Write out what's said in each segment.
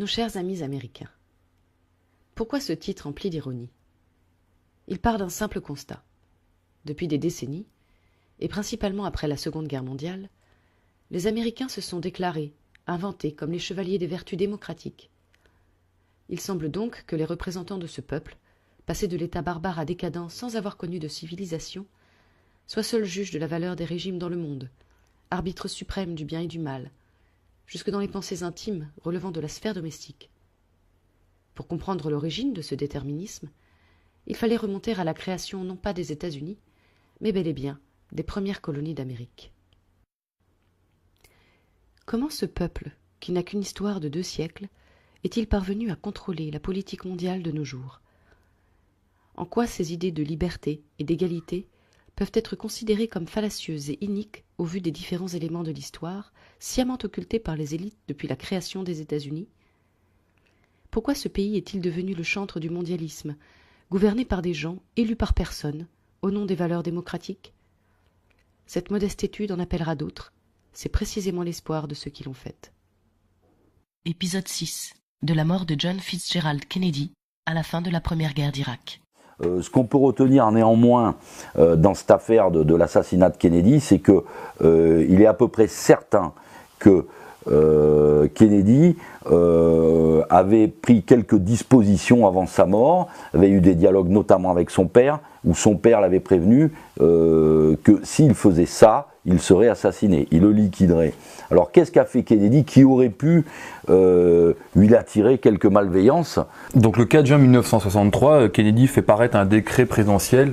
Nos chers amis américains. Pourquoi ce titre empli d'ironie? Il part d'un simple constat. Depuis des décennies, et principalement après la Seconde Guerre mondiale, les Américains se sont déclarés, inventés comme les chevaliers des vertus démocratiques. Il semble donc que les représentants de ce peuple, passés de l'état barbare à décadent sans avoir connu de civilisation, soient seuls juges de la valeur des régimes dans le monde, arbitres suprêmes du bien et du mal, jusque dans les pensées intimes relevant de la sphère domestique. Pour comprendre l'origine de ce déterminisme, il fallait remonter à la création non pas des États-Unis, mais bel et bien des premières colonies d'Amérique. Comment ce peuple, qui n'a qu'une histoire de 2 siècles, est-il parvenu à contrôler la politique mondiale de nos jours? En quoi ces idées de liberté et d'égalité peuvent être considérées comme fallacieuses et iniques au vu des différents éléments de l'histoire, sciemment occultés par les élites depuis la création des États-Unis? Pourquoi ce pays est-il devenu le chantre du mondialisme, gouverné par des gens élus par personne, au nom des valeurs démocratiques? Cette modeste étude en appellera d'autres, c'est précisément l'espoir de ceux qui l'ont faite. Épisode 6. De la mort de John Fitzgerald Kennedy à la fin de la Première Guerre d'Irak. Ce qu'on peut retenir néanmoins dans cette affaire de l'assassinat de Kennedy, c'est que il est à peu près certain que Kennedy avait pris quelques dispositions avant sa mort, avait eu des dialogues notamment avec son père, où son père l'avait prévenu que s'il faisait ça, il serait assassiné, il le liquiderait. Alors qu'est-ce qu'a fait Kennedy qui aurait pu lui attirer quelques malveillances? Donc le 4 juin 1963, Kennedy fait paraître un décret présidentiel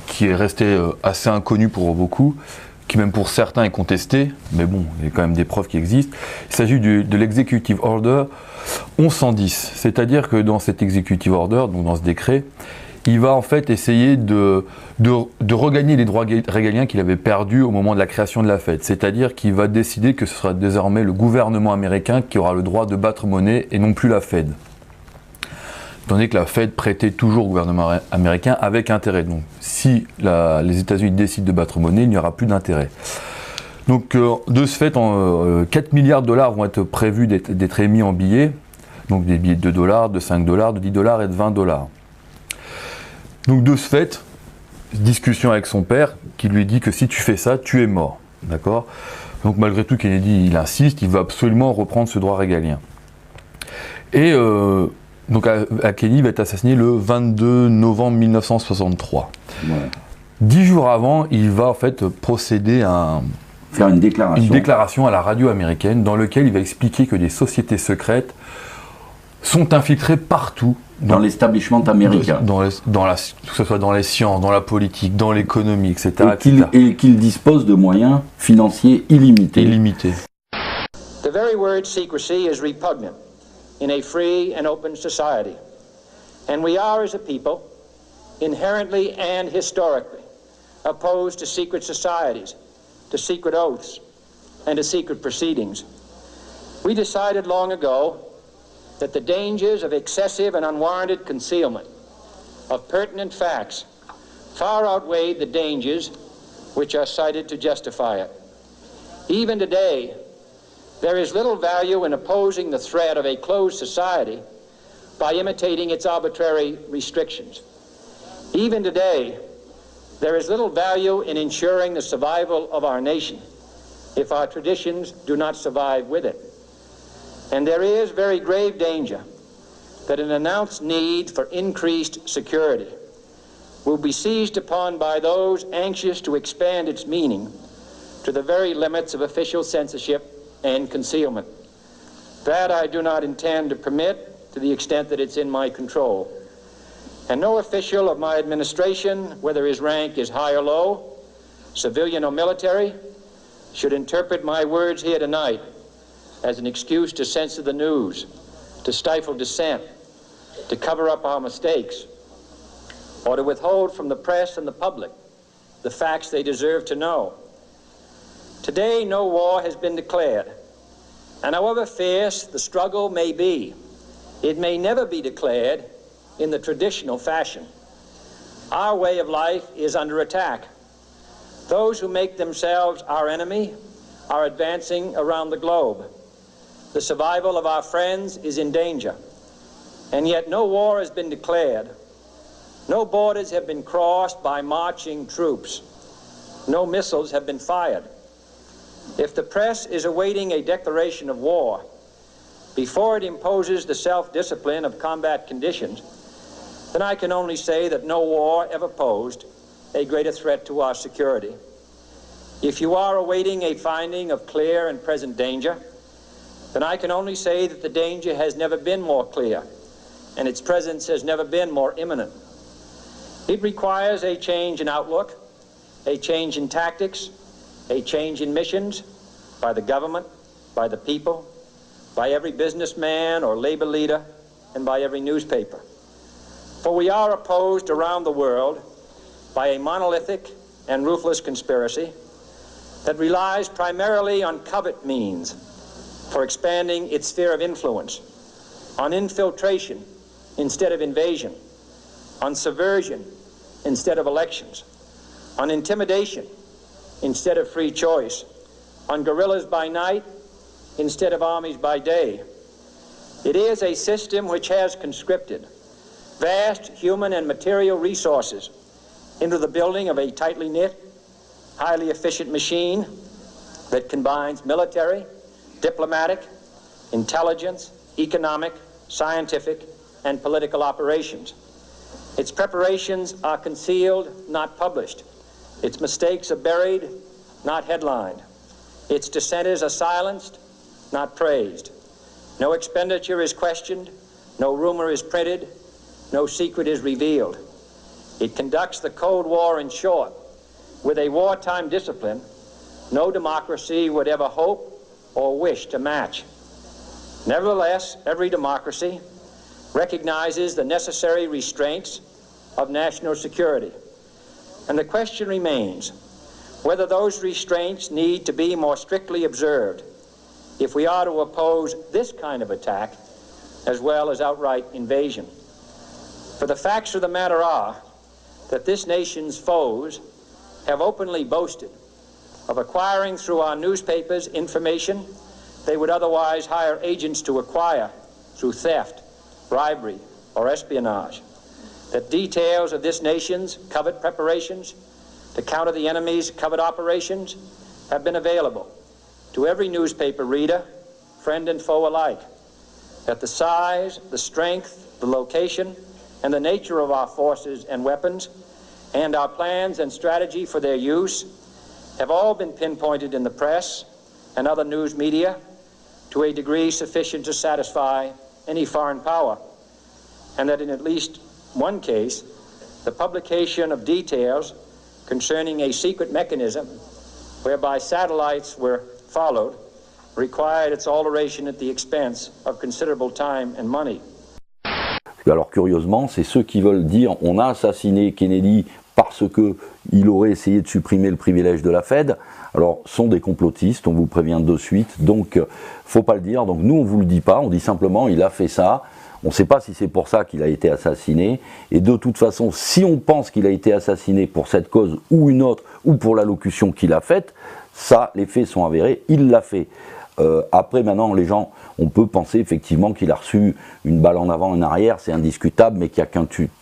qui est resté assez inconnu pour beaucoup, qui même pour certains est contesté, mais bon, il y a quand même des preuves qui existent. Il s'agit de l'Executive Order 1110, c'est-à-dire que dans cet Executive Order, donc dans ce décret, il va en fait essayer de regagner les droits régaliens qu'il avait perdus au moment de la création de la Fed. C'est-à-dire qu'il va décider que ce sera désormais le gouvernement américain qui aura le droit de battre monnaie et non plus la Fed. Tandis que la Fed prêtait toujours au gouvernement américain avec intérêt. Donc si les États-Unis décident de battre monnaie, il n'y aura plus d'intérêt. Donc de ce fait, 4 milliards de dollars vont être prévus d'être émis en billets. Donc des billets de 2 dollars, de 5 dollars, de 10 dollars et de 20 dollars. Donc de ce fait, discussion avec son père qui lui dit que si tu fais ça, tu es mort. D'accord ? Donc malgré tout, Kennedy, il insiste, il veut absolument reprendre ce droit régalien. Et donc Kennedy va être assassiné le 22 novembre 1963. Ouais. 10 jours avant, il va en fait procéder à faire une déclaration à la radio américaine dans laquelle il va expliquer que des sociétés secrètes sont infiltrées partout dans l'establishment américain, que ce soit dans les sciences, dans la politique, dans l'économie, etc. Et qu'il dispose de moyens financiers illimités. The very word secrecy is repugnant in a free and open society. And we are, as a people, inherently and historically opposed to secret societies, to secret oaths, and to secret proceedings. We decided long ago that the dangers of excessive and unwarranted concealment of pertinent facts far outweighed the dangers which are cited to justify it. Even today, there is little value in opposing the threat of a closed society by imitating its arbitrary restrictions. Even today, there is little value in ensuring the survival of our nation if our traditions do not survive with it. And there is very grave danger that an announced need for increased security will be seized upon by those anxious to expand its meaning to the very limits of official censorship and concealment. That I do not intend to permit to the extent that it's in my control. And no official of my administration, whether his rank is high or low, civilian or military, should interpret my words here tonight as an excuse to censor the news, to stifle dissent, to cover up our mistakes, or to withhold from the press and the public the facts they deserve to know. Today, no war has been declared, and however fierce the struggle may be, it may never be declared in the traditional fashion. Our way of life is under attack. Those who make themselves our enemy are advancing around the globe. The survival of our friends is in danger. And yet no war has been declared. No borders have been crossed by marching troops. No missiles have been fired. If the press is awaiting a declaration of war before it imposes the self-discipline of combat conditions, then I can only say that no war ever posed a greater threat to our security. If you are awaiting a finding of clear and present danger, then I can only say that the danger has never been more clear, and its presence has never been more imminent. It requires a change in outlook, a change in tactics, a change in missions by the government, by the people, by every businessman or labor leader, and by every newspaper. For we are opposed around the world by a monolithic and ruthless conspiracy that relies primarily on covert means for expanding its sphere of influence, on infiltration instead of invasion, on subversion instead of elections, on intimidation instead of free choice, on guerrillas by night instead of armies by day. It is a system which has conscripted vast human and material resources into the building of a tightly knit, highly efficient machine that combines military, diplomatic, intelligence, economic, scientific, and political operations. Its preparations are concealed, not published. Its mistakes are buried, not headlined. Its dissenters are silenced, not praised. No expenditure is questioned, no rumor is printed, no secret is revealed. It conducts the Cold War, in short, with a wartime discipline no democracy would ever hope or wish to match. Nevertheless, every democracy recognizes the necessary restraints of national security. And the question remains whether those restraints need to be more strictly observed if we are to oppose this kind of attack as well as outright invasion. For the facts of the matter are that this nation's foes have openly boasted of acquiring through our newspapers information they would otherwise hire agents to acquire through theft, bribery, or espionage. That details of this nation's covert preparations to counter the enemy's covert operations have been available to every newspaper reader, friend and foe alike. That the size, the strength, the location, and the nature of our forces and weapons, and our plans and strategy for their use, have all been pinpointed in the press and other news media to a degree sufficient to satisfy any foreign power, and that in at least one case, the publication of details concerning a secret mechanism whereby satellites were followed required its alteration at the expense of considerable time and money. Alors curieusement, c'est ceux qui veulent dire on a assassiné Kennedy parce qu'il aurait essayé de supprimer le privilège de la Fed, alors sont des complotistes, on vous prévient de suite, donc faut pas le dire, donc nous on vous le dit pas, on dit simplement il a fait ça, on ne sait pas si c'est pour ça qu'il a été assassiné, et de toute façon si on pense qu'il a été assassiné pour cette cause ou une autre, ou pour l'allocution qu'il a faite, ça les faits sont avérés, il l'a fait. Après maintenant les gens, on peut penser effectivement qu'il a reçu une balle en avant, en arrière, c'est indiscutable, mais qu'il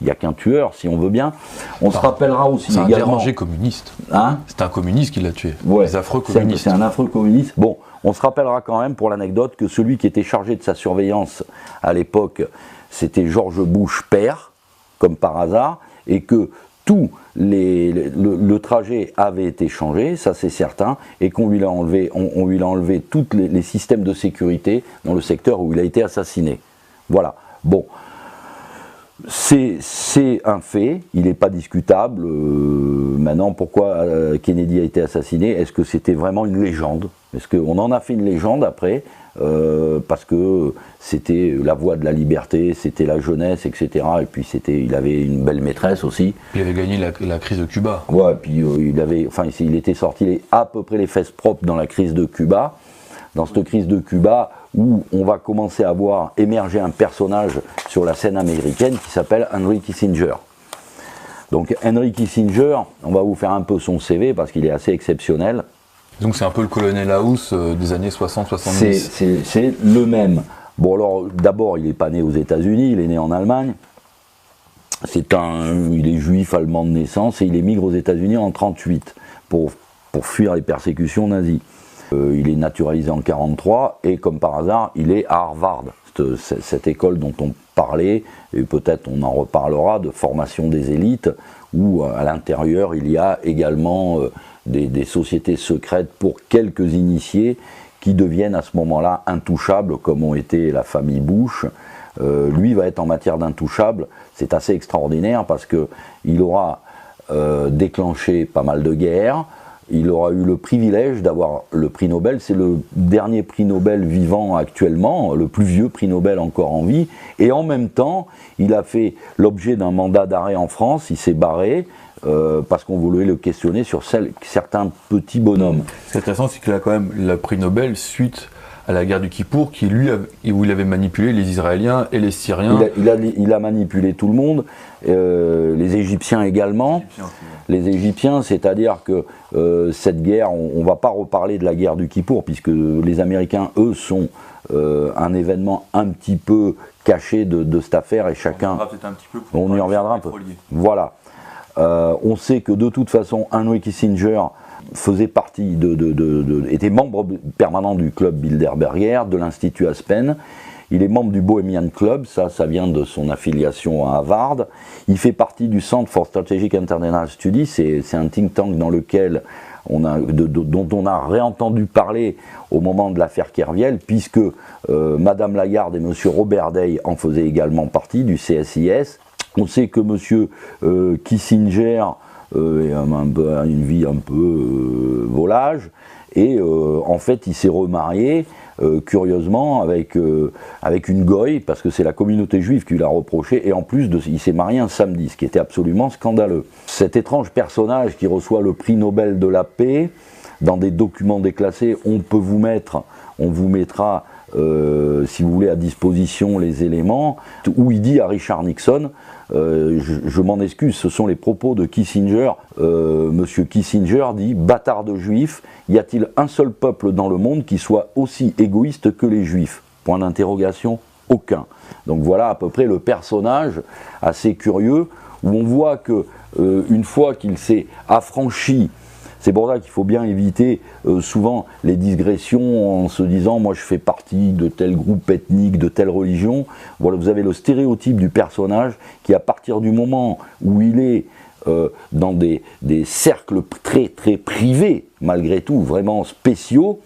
n'y a qu'un tueur, si on veut bien. On se rappellera aussi également... C'est un dérangé communiste. Hein, c'est un communiste qui l'a tué. Ouais, les affreux communistes. C'est un affreux communiste. Bon, on se rappellera quand même, pour l'anecdote, que celui qui était chargé de sa surveillance à l'époque, c'était George Bush père, comme par hasard, et que tout le trajet avait été changé, ça c'est certain, et qu'on lui a enlevé, on lui a enlevé tous les systèmes de sécurité dans le secteur où il a été assassiné. Voilà. Bon, c'est un fait, il n'est pas discutable. Maintenant, pourquoi Kennedy a été assassiné? Est-ce que c'était vraiment une légende? Est-ce qu'on en a fait une légende après? Parce que c'était la voie de la liberté, c'était la jeunesse, etc. Et puis il avait une belle maîtresse aussi. Il avait gagné la crise de Cuba. Ouais, puis il était sorti à peu près les fesses propres dans la crise de Cuba. Dans cette crise de Cuba, où on va commencer à voir émerger un personnage sur la scène américaine qui s'appelle Henry Kissinger. Donc Henry Kissinger, on va vous faire un peu son CV parce qu'il est assez exceptionnel. Donc c'est un peu le colonel House des années 60-70. C'est le même. Bon alors, d'abord, il n'est pas né aux États-Unis, il est né en Allemagne. Il est juif allemand de naissance et il émigre aux États-Unis en 1938 pour fuir les persécutions nazies. Il est naturalisé en 1943 et comme par hasard, il est à Harvard, cette école dont on parlait, et peut-être on en reparlera, de formation des élites, où à l'intérieur il y a également des sociétés secrètes pour quelques initiés qui deviennent à ce moment-là intouchables, comme ont été la famille Bush. Lui va être en matière d'intouchable, c'est assez extraordinaire parce qu'il aura déclenché pas mal de guerres, il aura eu le privilège d'avoir le prix Nobel, c'est le dernier prix Nobel vivant actuellement, le plus vieux prix Nobel encore en vie, et en même temps, il a fait l'objet d'un mandat d'arrêt en France, il s'est barré, parce qu'on voulait le questionner sur certains petits bonhommes. Ce qui est intéressant, c'est qu'il a quand même le prix Nobel suite à la guerre du Kippour, où il avait manipulé les Israéliens et les Syriens. Il a manipulé tout le monde, les Égyptiens également. Les Égyptiens, c'est-à-dire que cette guerre, on ne va pas reparler de la guerre du Kippour, puisque les Américains, eux, sont un événement un petit peu caché de cette affaire, et chacun... On y reviendra un peu. Voilà. On sait que de toute façon, Henry Kissinger faisait partie était membre permanent du club Bilderberger, de l'Institut Aspen. Il est membre du Bohemian Club, ça vient de son affiliation à Harvard. Il fait partie du Centre for Strategic International Studies, c'est un think tank dans lequel dont on a réentendu parler au moment de l'affaire Kerviel, puisque Madame Lagarde et Monsieur Robert Day en faisaient également partie du CSIS. On sait que Monsieur Kissinger a une vie un peu volage, et en fait il s'est remarié curieusement avec une goye, parce que c'est la communauté juive qui l'a reproché, et en plus il s'est marié un samedi, ce qui était absolument scandaleux. Cet étrange personnage qui reçoit le prix Nobel de la paix, dans des documents déclassés, on vous mettra si vous voulez à disposition les éléments, où il dit à Richard Nixon, je m'en excuse, ce sont les propos de Kissinger, Monsieur Kissinger dit: bâtard de juifs, y a-t-il un seul peuple dans le monde qui soit aussi égoïste que les juifs? Point d'interrogation, aucun. Donc voilà à peu près le personnage assez curieux, où on voit que une fois qu'il s'est affranchi, c'est pour ça qu'il faut bien éviter souvent les digressions en se disant moi je fais partie de tel groupe ethnique, de telle religion. Voilà, vous avez le stéréotype du personnage qui, à partir du moment où il est dans des cercles très très privés, malgré tout, vraiment spéciaux,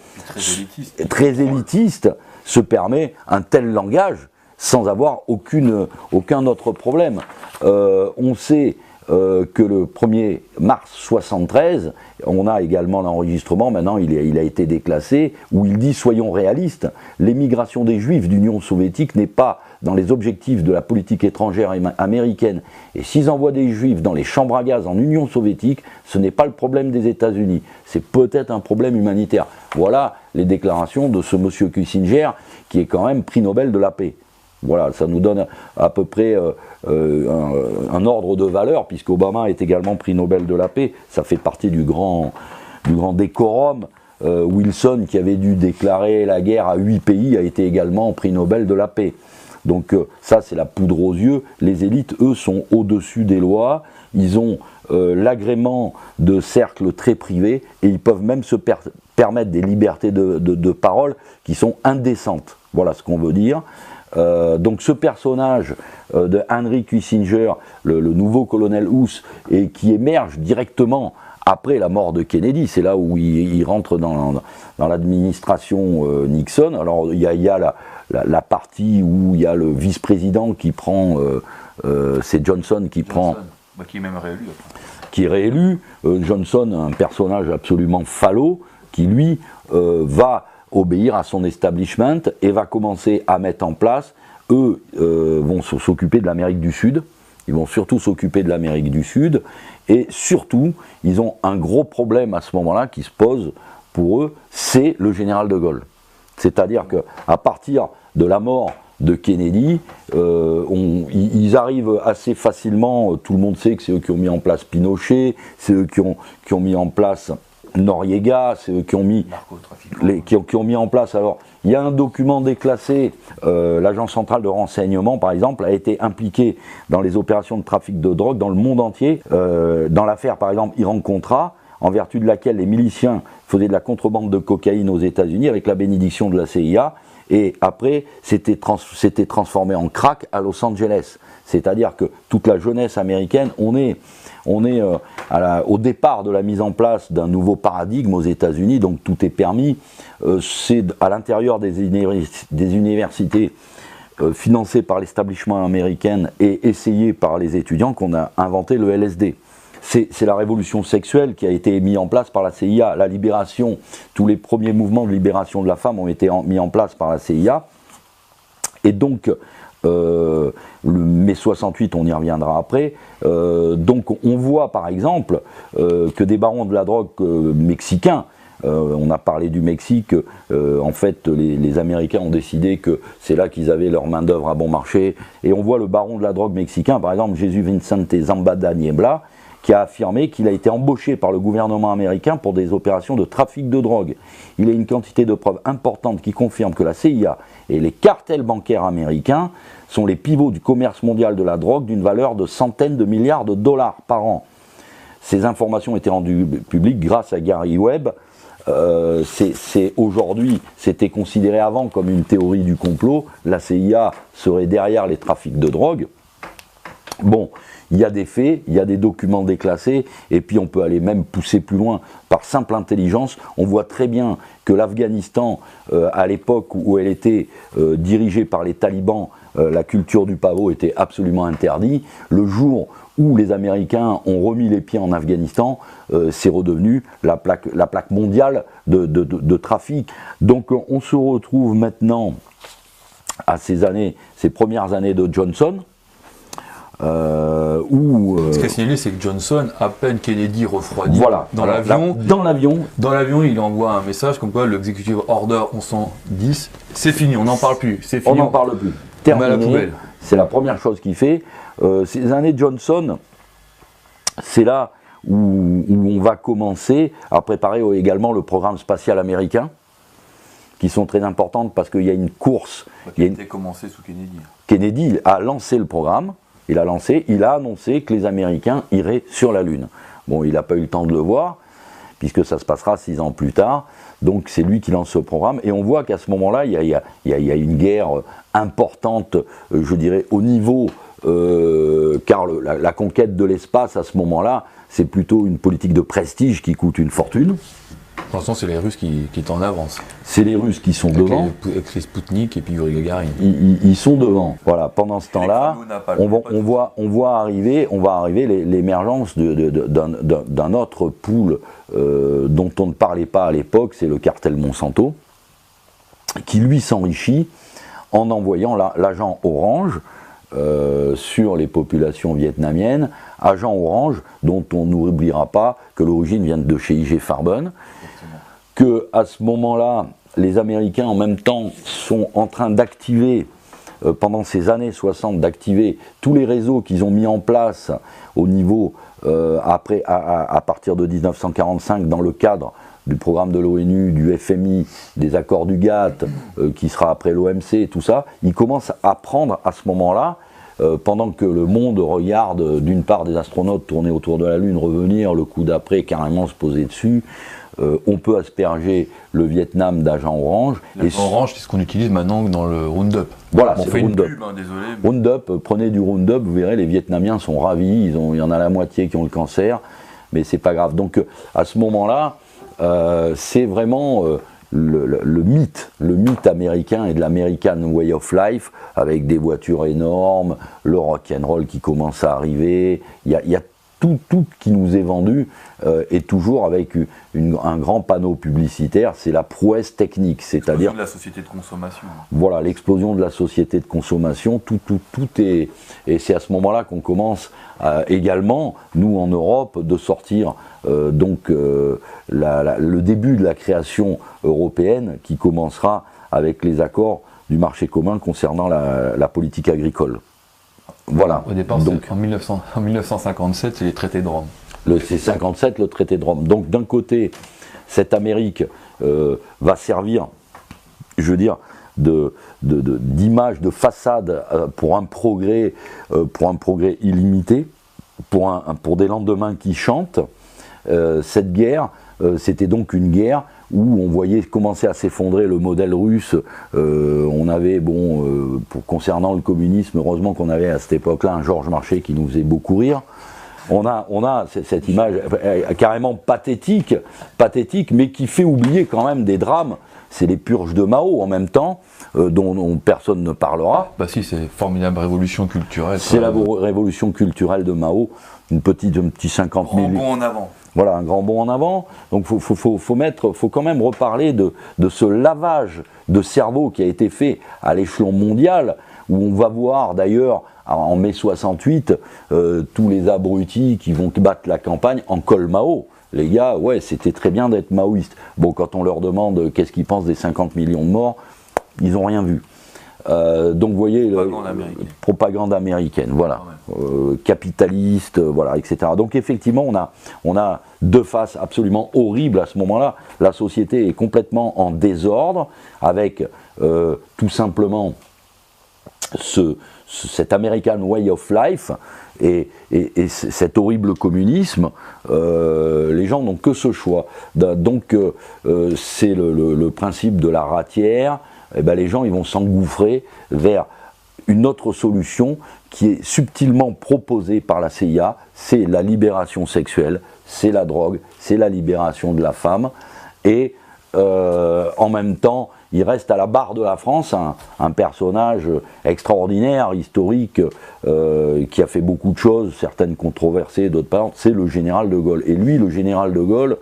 très élitistes, se permet un tel langage sans avoir aucun autre problème. On sait que le 1er mars 1973, on a également l'enregistrement, maintenant il a été déclassé, où il dit: soyons réalistes, l'émigration des Juifs d'Union soviétique n'est pas dans les objectifs de la politique étrangère américaine, et s'ils envoient des Juifs dans les chambres à gaz en Union soviétique, ce n'est pas le problème des États-Unis, c'est peut-être un problème humanitaire. Voilà les déclarations de ce monsieur Kissinger, qui est quand même prix Nobel de la paix. Voilà, ça nous donne à peu près un ordre de valeur, puisque Obama est également prix Nobel de la paix. Ça fait partie du grand décorum. Wilson, qui avait dû déclarer la guerre à 8 pays, a été également prix Nobel de la paix. Donc ça, c'est la poudre aux yeux. Les élites, eux, sont au-dessus des lois. Ils ont l'agrément de cercles très privés, et ils peuvent même se permettre des libertés de parole qui sont indécentes. Voilà ce qu'on veut dire. Donc ce personnage de Henry Kissinger, le nouveau colonel House, et qui émerge directement après la mort de Kennedy, c'est là où il rentre dans l'administration Nixon. Alors il y a la partie où il y a le vice-président qui prend, c'est Johnson qui prend... qui est même réélu après. Qui est réélu. Johnson, un personnage absolument falot, qui lui va obéir à son establishment et va commencer à mettre en place, eux vont s'occuper de l'Amérique du Sud, ils vont surtout s'occuper de l'Amérique du Sud, et surtout, ils ont un gros problème à ce moment-là qui se pose pour eux, c'est le général de Gaulle. C'est-à-dire qu'à partir de la mort de Kennedy, ils arrivent assez facilement, tout le monde sait que c'est eux qui ont mis en place Pinochet, c'est eux qui ont mis en place Noriega, c'est eux qui ont mis, qui ont mis en place. Alors, il y a un document déclassé, l'Agence centrale de renseignement, par exemple, a été impliqué dans les opérations de trafic de drogue dans le monde entier, dans l'affaire, par exemple, Iran-Contra, en vertu de laquelle les miliciens faisaient de la contrebande de cocaïne aux États-Unis avec la bénédiction de la CIA, et après, c'était transformé en crack à Los Angeles. C'est-à-dire que toute la jeunesse américaine, on est au départ de la mise en place d'un nouveau paradigme aux États-Unis, donc tout est permis. C'est à l'intérieur des universités financées par l'establishment américain et essayées par les étudiants qu'on a inventé le LSD. C'est la révolution sexuelle qui a été mise en place par la CIA. La libération, tous les premiers mouvements de libération de la femme ont été mis en place par la CIA. Et donc, mai 68, on y reviendra après. Donc on voit par exemple que des barons de la drogue mexicains, on a parlé du Mexique, en fait les Américains ont décidé que c'est là qu'ils avaient leur main d'œuvre à bon marché, et on voit le baron de la drogue mexicain, par exemple Jesús Vicente Zambada Niebla, qui a affirmé qu'il a été embauché par le gouvernement américain pour des opérations de trafic de drogue. Il y a une quantité de preuves importantes qui confirment que la CIA et les cartels bancaires américains sont les pivots du commerce mondial de la drogue d'une valeur de centaines de milliards de dollars par an. Ces informations étaient rendues publiques grâce à Gary Webb. Aujourd'hui, c'était considéré avant comme une théorie du complot. La CIA serait derrière les trafics de drogue. Bon, il y a des faits, il y a des documents déclassés, et puis on peut aller même pousser plus loin par simple intelligence. On voit très bien que l'Afghanistan, à l'époque où elle était dirigée par les talibans, la culture du pavot était absolument interdite. Le jour où les Américains ont remis les pieds en Afghanistan, c'est redevenu la plaque mondiale de trafic. Donc on se retrouve maintenant à ces premières années de Johnson, Ce qui est signalé, c'est que Johnson, à peine Kennedy refroidi dans l'avion, il envoie un message comme quoi l'Executive Order 1110, c'est fini, on n'en parle plus. On n'en parle plus. Terminé. C'est la première chose qu'il fait. Ces années Johnson, c'est là où on va commencer à préparer également le programme spatial américain, qui sont très importantes parce qu'il y a une course. Qui a été commencé sous Kennedy. Kennedy a lancé le programme. Il a annoncé que les Américains iraient sur la Lune. Bon, il n'a pas eu le temps de le voir, puisque ça se passera 6 ans plus tard. Donc c'est lui qui lance ce programme. Et on voit qu'à ce moment-là, il y a une guerre importante, je dirais, au niveau, car la conquête de l'espace, à ce moment-là, c'est plutôt une politique de prestige qui coûte une fortune. Pour l'instant, c'est les Russes qui sont en avance. C'est les Russes qui sont devant. Avec les Spoutnik et puis Yuri Gagarin. Ils sont devant. Voilà. Pendant ce temps-là, on va arriver l'émergence d'un autre pool dont on ne parlait pas à l'époque, c'est le cartel Monsanto, qui lui s'enrichit en envoyant l'agent orange sur les populations vietnamiennes, agent orange dont on n'oubliera pas que l'origine vient de chez IG Farben, que à ce moment-là, les Américains en même temps sont en train d'activer, pendant ces années 60, d'activer tous les réseaux qu'ils ont mis en place au niveau, à partir de 1945, dans le cadre du programme de l'ONU, du FMI, des accords du GATT, qui sera après l'OMC et tout ça. Ils commencent à prendre à ce moment-là, pendant que le monde regarde d'une part des astronautes tourner autour de la Lune, revenir, le coup d'après carrément se poser dessus, on peut asperger le Vietnam d'agents orange. L'agent orange, c'est ce qu'on utilise maintenant dans le Roundup. Voilà, c'est le Roundup. Désolé. Roundup, prenez du Roundup, vous verrez, les Vietnamiens sont ravis, il y en a la moitié qui ont le cancer, mais c'est pas grave. Donc à ce moment-là, c'est vraiment le mythe américain et de l'American Way of Life, avec des voitures énormes, le rock'n'roll qui commence à arriver, il y a tout qui nous est vendu et toujours avec un grand panneau publicitaire, c'est la prouesse technique, c'est-à-dire l'explosion de la société de consommation. Voilà, l'explosion de la société de consommation, tout est, et c'est à ce moment-là qu'on commence également, nous en Europe, de sortir le début de la création européenne qui commencera avec les accords du marché commun concernant la politique agricole. Voilà. Au départ, donc, en 1957, c'est les traités de Rome. C'est 57, le traité de Rome. Donc d'un côté, cette Amérique va servir, je veux dire, d'image, de façade pour un progrès illimité, pour des lendemains qui chantent. Cette guerre, c'était donc une guerre où on voyait commencer à s'effondrer le modèle russe. On avait, concernant le communisme, heureusement qu'on avait à cette époque-là un Georges Marchais qui nous faisait beaucoup rire. On a cette image carrément pathétique, mais qui fait oublier quand même des drames. C'est les purges de Mao en même temps, dont personne ne parlera. Bah si, c'est une formidable révolution culturelle. C'est la révolution culturelle de Mao, un petit 50 000... Grand bond en avant. Voilà, un grand bond en avant. Donc faut quand même reparler de ce lavage de cerveau qui a été fait à l'échelon mondial, où on va voir d'ailleurs en mai 68 tous les abrutis qui vont battre la campagne en col Mao. Les gars, ouais, c'était très bien d'être maoïste. Bon, quand on leur demande qu'est-ce qu'ils pensent des 50 millions de morts, ils n'ont rien vu. Donc vous voyez, propagande américaine, voilà, capitaliste, voilà, etc. Donc effectivement, on a deux faces absolument horribles à ce moment-là. La société est complètement en désordre, avec tout simplement cet American way of life et cet horrible communisme. Les gens n'ont que ce choix. Donc c'est le principe de la ratière. Eh ben, les gens ils vont s'engouffrer vers une autre solution qui est subtilement proposée par la CIA, c'est la libération sexuelle, c'est la drogue, c'est la libération de la femme, et en même temps, il reste à la barre de la France un personnage extraordinaire, historique, qui a fait beaucoup de choses, certaines controversées, d'autres pas, c'est le général de Gaulle. Et lui, le général de Gaulle,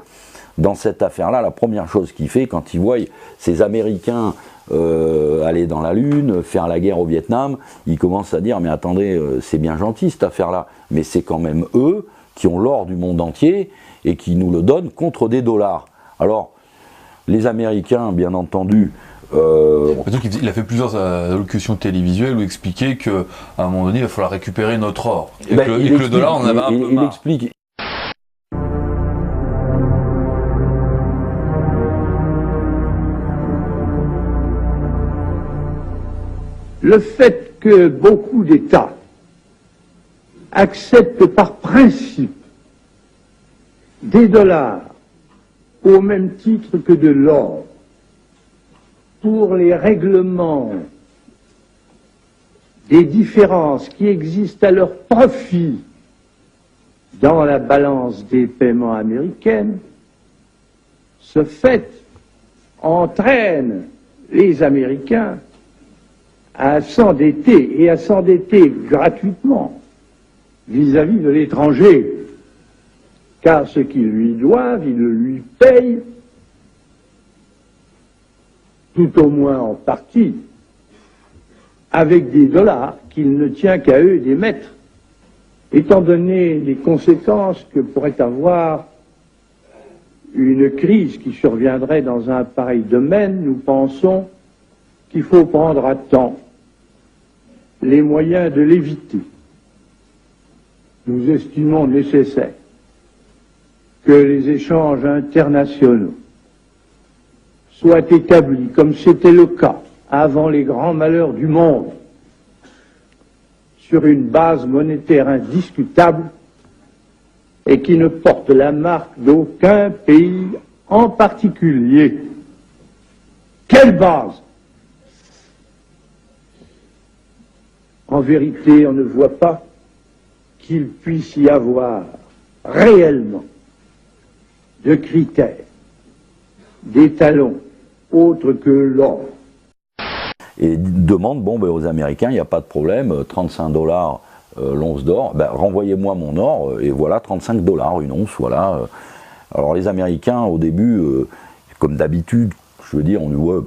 dans cette affaire-là, la première chose qu'il fait, quand il voit ces Américains aller dans la Lune, faire la guerre au Vietnam, il commence à dire, mais attendez, c'est bien gentil cette affaire-là, mais c'est quand même eux qui ont l'or du monde entier et qui nous le donnent contre des dollars. Alors, les Américains, bien entendu... Il a fait plusieurs allocutions télévisuelles où il expliquait qu'à un moment donné, il va falloir récupérer notre or. Et que le dollar, on avait un peu marre. Le fait que beaucoup d'États acceptent par principe des dollars au même titre que de l'or pour les règlements des différences qui existent à leur profit dans la balance des paiements américaine, ce fait entraîne les Américains à s'endetter, et à s'endetter gratuitement vis-à-vis de l'étranger, car ce qu'ils lui doivent, ils le lui payent, tout au moins en partie, avec des dollars qu'il ne tient qu'à eux d'émettre. Étant donné les conséquences que pourrait avoir une crise qui surviendrait dans un pareil domaine, nous pensons qu'il faut prendre à temps les moyens de l'éviter. Nous estimons nécessaire que les échanges internationaux soient établis, comme c'était le cas avant les grands malheurs du monde, sur une base monétaire indiscutable et qui ne porte la marque d'aucun pays en particulier. Quelle base? En vérité, on ne voit pas qu'il puisse y avoir réellement de critères, d'étalons autres que l'or. Et demande, aux Américains, il n'y a pas de problème, 35 dollars l'once d'or, renvoyez-moi mon or, et voilà, 35 dollars une once, voilà. Alors les Américains, au début, comme d'habitude, je veux dire, on nous voit,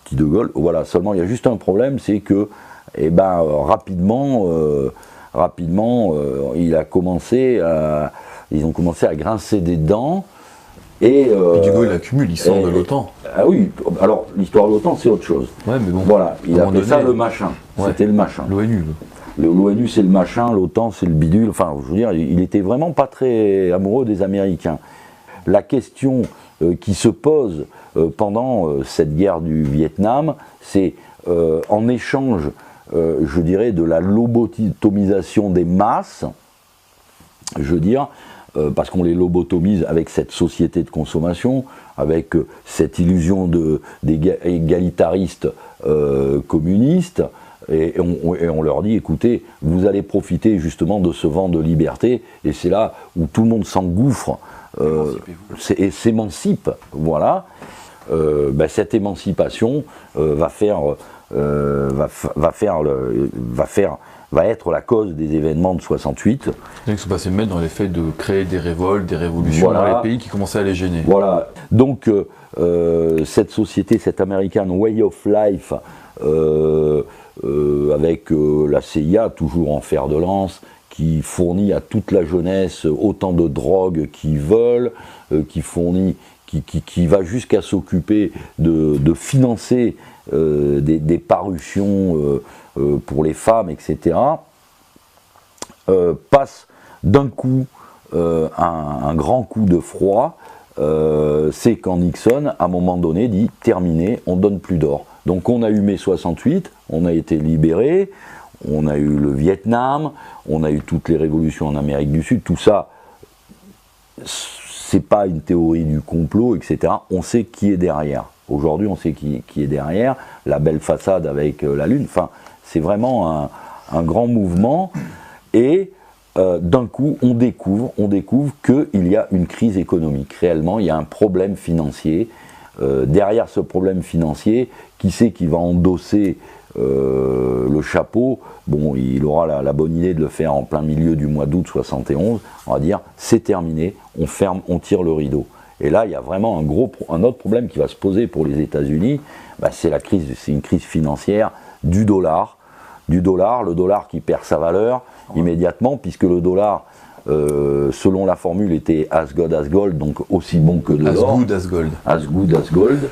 petit de Gaulle, voilà, seulement il y a juste un problème, c'est que, rapidement, ils ont commencé à grincer des dents. Et du coup, il accumule, il sort de l'OTAN. Ah oui, alors l'histoire de l'OTAN, c'est autre chose. Ouais, mais bon, voilà, il appelait ça le machin. Ouais, c'était le machin. L'ONU. L'ONU, c'est le machin, l'OTAN, c'est le bidule. Enfin, je veux dire, il était vraiment pas très amoureux des Américains. La question qui se pose pendant cette guerre du Vietnam, c'est en échange, je dirais, de la lobotomisation des masses, je veux dire, parce qu'on les lobotomise avec cette société de consommation, avec cette illusion d'égalitaristes communistes, et on leur dit, écoutez, vous allez profiter justement de ce vent de liberté, et c'est là où tout le monde s'engouffre et s'émancipe, voilà. Cette émancipation va être la cause des événements de 68. Donc, se passer mettre dans l'effet de créer des révoltes, des révolutions dans les pays qui commençaient à les gêner. Voilà. Donc, cette société, cette American Way of Life, avec la CIA toujours en fer de lance, qui fournit à toute la jeunesse autant de drogues qu'ils veulent, qui va jusqu'à s'occuper de financer des parutions pour les femmes, etc., passe d'un coup un grand coup de froid, c'est quand Nixon, à un moment donné, dit « terminé, on donne plus d'or ». Donc on a eu mai 68, on a été libéré, on a eu le Vietnam, on a eu toutes les révolutions en Amérique du Sud, tout ça, c'est pas une théorie du complot, etc. On sait qui est derrière. Aujourd'hui, on sait qui est derrière, la belle façade avec la Lune, enfin, c'est vraiment un grand mouvement, et d'un coup, on découvre qu'il y a une crise économique. Réellement, il y a un problème financier. Derrière ce problème financier, qui c'est qui va endosser le chapeau? Bon, il aura la bonne idée de le faire en plein milieu du mois d'août 71. On va dire, c'est terminé, on ferme, on tire le rideau. Et là, il y a vraiment un autre problème qui va se poser pour les États-Unis. C'est une crise financière du dollar, le dollar qui perd sa valeur immédiatement, puisque le dollar, selon la formule, était as good as gold, donc aussi bon que de l'or. As good as gold. As good as gold.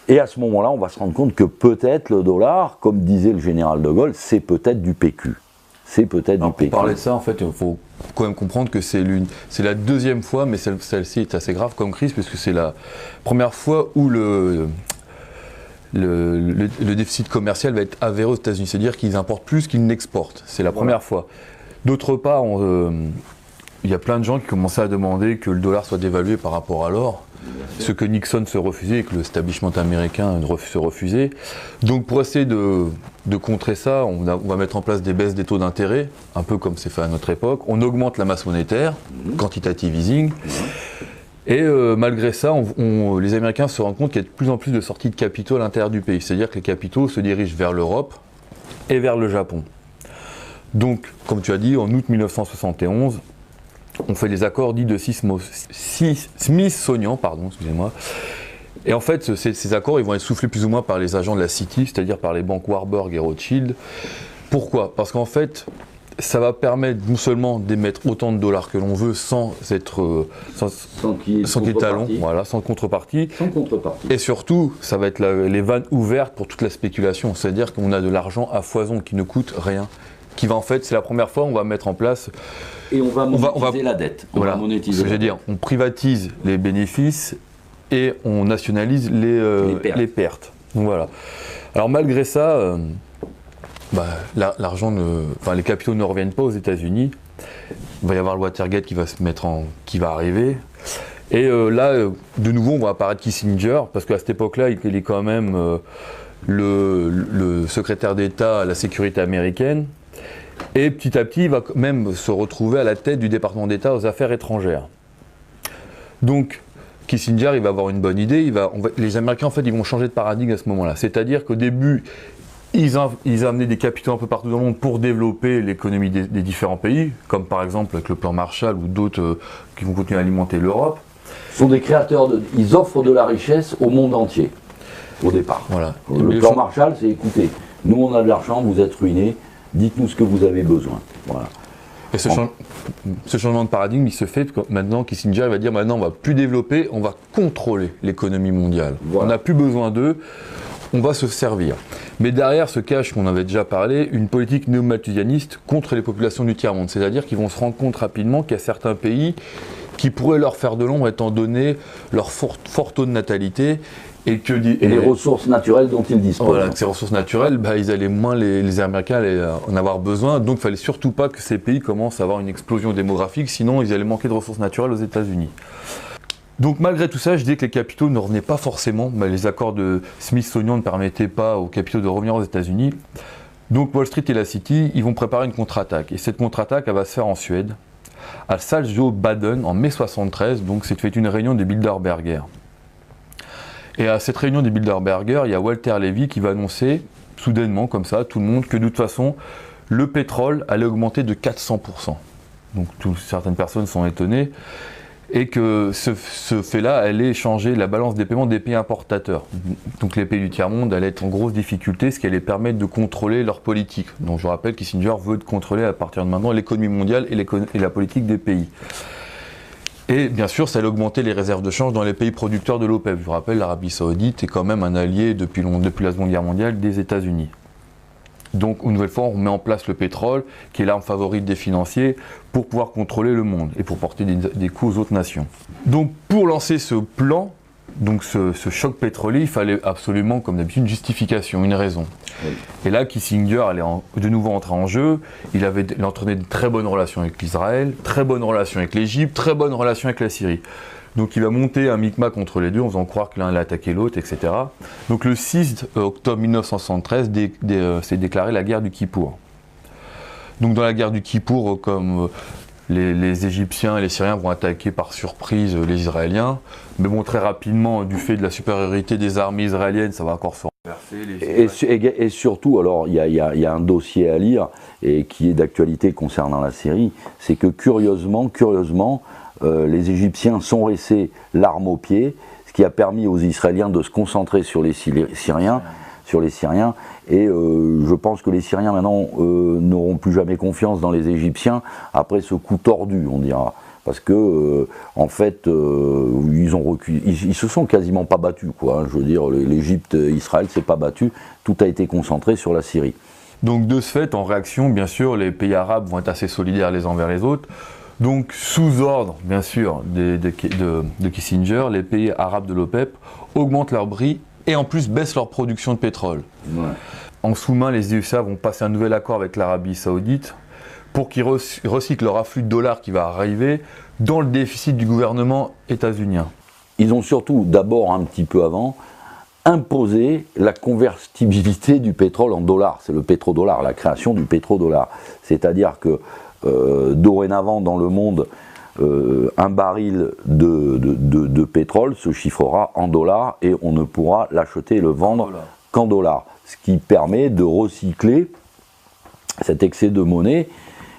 Et à ce moment-là, on va se rendre compte que peut-être le dollar, comme disait le général de Gaulle, c'est peut-être du PQ. C'est peut-être du PQ. Pour parler de ça, en fait, il faut quand même comprendre que c'est la deuxième fois, mais celle-ci est assez grave comme crise, puisque c'est la première fois où le déficit commercial va être avéré aux États-Unis, c'est-à-dire qu'ils importent plus qu'ils n'exportent. C'est la première fois. D'autre part, il y a plein de gens qui commençaient à demander que le dollar soit dévalué par rapport à l'or, ce que Nixon se refusait et que l'establishment américain se refusait. Donc pour essayer de contrer ça, on va mettre en place des baisses des taux d'intérêt, un peu comme c'est fait à notre époque. On augmente la masse monétaire, quantitative easing. Et malgré ça, les Américains se rendent compte qu'il y a de plus en plus de sorties de capitaux à l'intérieur du pays. C'est-à-dire que les capitaux se dirigent vers l'Europe et vers le Japon. Donc, comme tu as dit, en août 1971, on fait les accords dits de Smithsonian, excusez-moi. Et en fait, ces accords, ils vont être soufflés plus ou moins par les agents de la City, c'est-à-dire par les banques Warburg et Rothschild. Pourquoi? Parce qu'en fait, ça va permettre non seulement d'émettre autant de dollars que l'on veut sans qu'il y ait talon, voilà, sans contrepartie. Et surtout, ça va être les vannes ouvertes pour toute la spéculation, c'est-à-dire qu'on a de l'argent à foison qui ne coûte rien. Qui va en fait, c'est la première fois, on va mettre en place. Et on va monétiser la dette. Voilà, ce que je veux dire, on privatise les bénéfices et on nationalise les pertes. Donc voilà. Alors malgré ça, les capitaux ne reviennent pas aux États-Unis. Il va y avoir le Watergate qui va arriver. Et là, de nouveau, on va apparaître Kissinger, parce qu'à cette époque-là, il est quand même le secrétaire d'État à la sécurité américaine. Et petit à petit, il va même se retrouver à la tête du département d'État aux affaires étrangères. Donc, Kissinger, il va avoir une bonne idée. Les Américains, en fait, ils vont changer de paradigme à ce moment-là. C'est-à-dire qu'au début, ils amenaient des capitaux un peu partout dans le monde pour développer l'économie des différents pays, comme par exemple avec le plan Marshall ou d'autres qui vont continuer à alimenter l'Europe. Sont des créateurs, ils offrent de la richesse au monde entier, au départ. Voilà. Le plan Marshall, c'est écoutez, nous on a de l'argent, vous êtes ruinés, dites-nous ce que vous avez besoin. Voilà. Et ce changement de paradigme, il se fait maintenant, Kissinger va dire maintenant on va plus développer, on va contrôler l'économie mondiale. Voilà. On n'a plus besoin d'eux, on va se servir. Mais derrière se cache, qu'on avait déjà parlé, une politique néo-malthusianiste contre les populations du tiers-monde. C'est-à-dire qu'ils vont se rendre compte rapidement qu'il y a certains pays qui pourrait leur faire de l'ombre étant donné leur fort taux de natalité. Et les ressources naturelles dont ils disposent. Voilà, que ces ressources naturelles, ils allaient moins, les Américains allaient en avoir besoin, donc il ne fallait surtout pas que ces pays commencent à avoir une explosion démographique, sinon ils allaient manquer de ressources naturelles aux États-Unis. Donc malgré tout ça, je dis que les capitaux ne revenaient pas forcément, les accords de Smithsonian ne permettaient pas aux capitaux de revenir aux États-Unis. Donc Wall Street et la City, ils vont préparer une contre-attaque, et cette contre-attaque, elle va se faire en Suède, à Saltsjöbaden en mai 73, donc c'est fait une réunion des Bilderberger. Et à cette réunion des Bilderberger, il y a Walter Levy qui va annoncer, soudainement comme ça, tout le monde, que de toute façon, le pétrole allait augmenter de 400%. Donc certaines personnes sont étonnées. Et que ce fait-là allait changer la balance des paiements des pays importateurs. Donc les pays du tiers-monde allaient être en grosse difficulté, ce qui allait permettre de contrôler leur politique. Donc je rappelle Kissinger veut contrôler à partir de maintenant l'économie mondiale et la politique des pays. Et bien sûr, ça allait augmenter les réserves de change dans les pays producteurs de l'OPEP. Je vous rappelle, l'Arabie Saoudite est quand même un allié depuis la Seconde Guerre mondiale des États-Unis. Donc, une nouvelle fois, on met en place le pétrole, qui est l'arme favorite des financiers, pour pouvoir contrôler le monde et pour porter des coups aux autres nations. Donc, pour lancer ce plan, donc ce choc pétrolier, il fallait absolument, comme d'habitude, une justification, une raison. Oui. Et là, Kissinger allait de nouveau entrer en jeu. Il entretenait de très bonnes relations avec l'Israël, très bonnes relations avec l'Égypte, très bonnes relations avec la Syrie. Donc il va monter un micmac entre les deux en faisant croire que l'un allait attaquer l'autre, etc. Donc le 6 octobre 1973, s'est déclaré la guerre du Kippour. Donc dans la guerre du Kippour, comme les Égyptiens et les Syriens vont attaquer par surprise les Israéliens, mais bon, très rapidement, du fait de la supériorité des armées israéliennes, ça va encore se renverser. Et surtout, alors il y a un dossier à lire et qui est d'actualité concernant la Syrie, c'est que curieusement, les Égyptiens sont restés l'arme au pied, ce qui a permis aux Israéliens de se concentrer sur les Syriens. Et je pense que les Syriens maintenant n'auront plus jamais confiance dans les Égyptiens après ce coup tordu, on dira. Parce que en fait, ils ont reculé, ils se sont quasiment pas battus, quoi. Hein. Je veux dire, l'Égypte, Israël s'est pas battu, tout a été concentré sur la Syrie. Donc de ce fait, en réaction, bien sûr, les pays arabes vont être assez solidaires les uns envers les autres. Donc, sous ordre, bien sûr, de Kissinger, les pays arabes de l'OPEP augmentent leur prix et en plus baissent leur production de pétrole. Ouais. En sous-main, les USA vont passer un nouvel accord avec l'Arabie Saoudite pour qu'ils recyclent leur afflux de dollars qui va arriver dans le déficit du gouvernement états-unien. Ils ont surtout, d'abord un petit peu avant, imposé la convertibilité du pétrole en dollars. C'est le pétrodollar, la création du pétrodollar. C'est-à-dire que dorénavant dans le monde, un baril de pétrole se chiffrera en dollars et on ne pourra l'acheter et le vendre qu'en dollars. Ce qui permet de recycler cet excès de monnaie.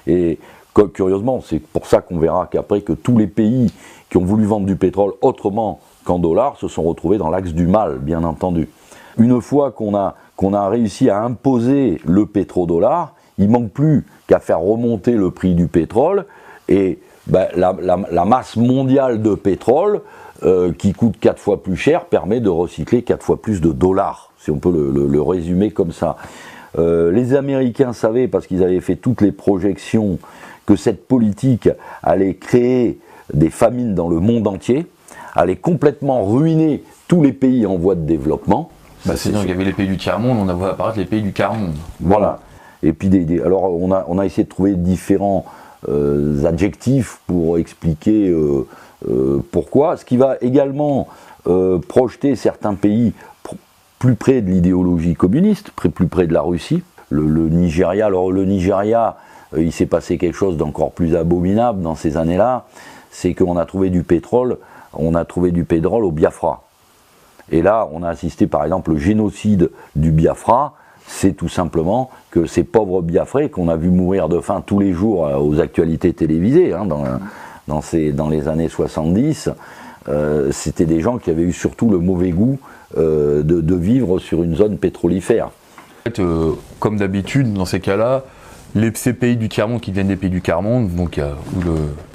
Et curieusement, c'est pour ça qu'on verra qu'après que tous les pays qui ont voulu vendre du pétrole autrement qu'en dollars se sont retrouvés dans l'axe du mal, bien entendu. Une fois qu'on a réussi à imposer le pétrodollar, il ne manque plus qu'à faire remonter le prix du pétrole et la masse mondiale de pétrole qui coûte 4 fois plus cher permet de recycler 4 fois plus de dollars, si on peut le résumer comme ça. Les Américains savaient, parce qu'ils avaient fait toutes les projections, que cette politique allait créer des famines dans le monde entier, allait complètement ruiner tous les pays en voie de développement. C'est-à-dire qu'il y avait les pays du tiers-monde, on a vu apparaître les pays du quart-monde. Voilà. Et puis alors on a essayé de trouver différents adjectifs pour expliquer pourquoi. Ce qui va également projeter certains pays plus près de l'idéologie communiste, plus près de la Russie. Le Nigeria, alors le Nigeria, il s'est passé quelque chose d'encore plus abominable dans ces années-là, c'est qu'on a trouvé du pétrole, au Biafra. Et là, on a assisté par exemple au génocide du Biafra. C'est tout simplement que ces pauvres Biafrais qu'on a vu mourir de faim tous les jours aux actualités télévisées, hein, dans les années 70, c'était des gens qui avaient eu surtout le mauvais goût de vivre sur une zone pétrolifère. En fait, comme d'habitude, dans ces cas-là, ces pays du tiers-monde qui viennent des pays du quart-monde, donc où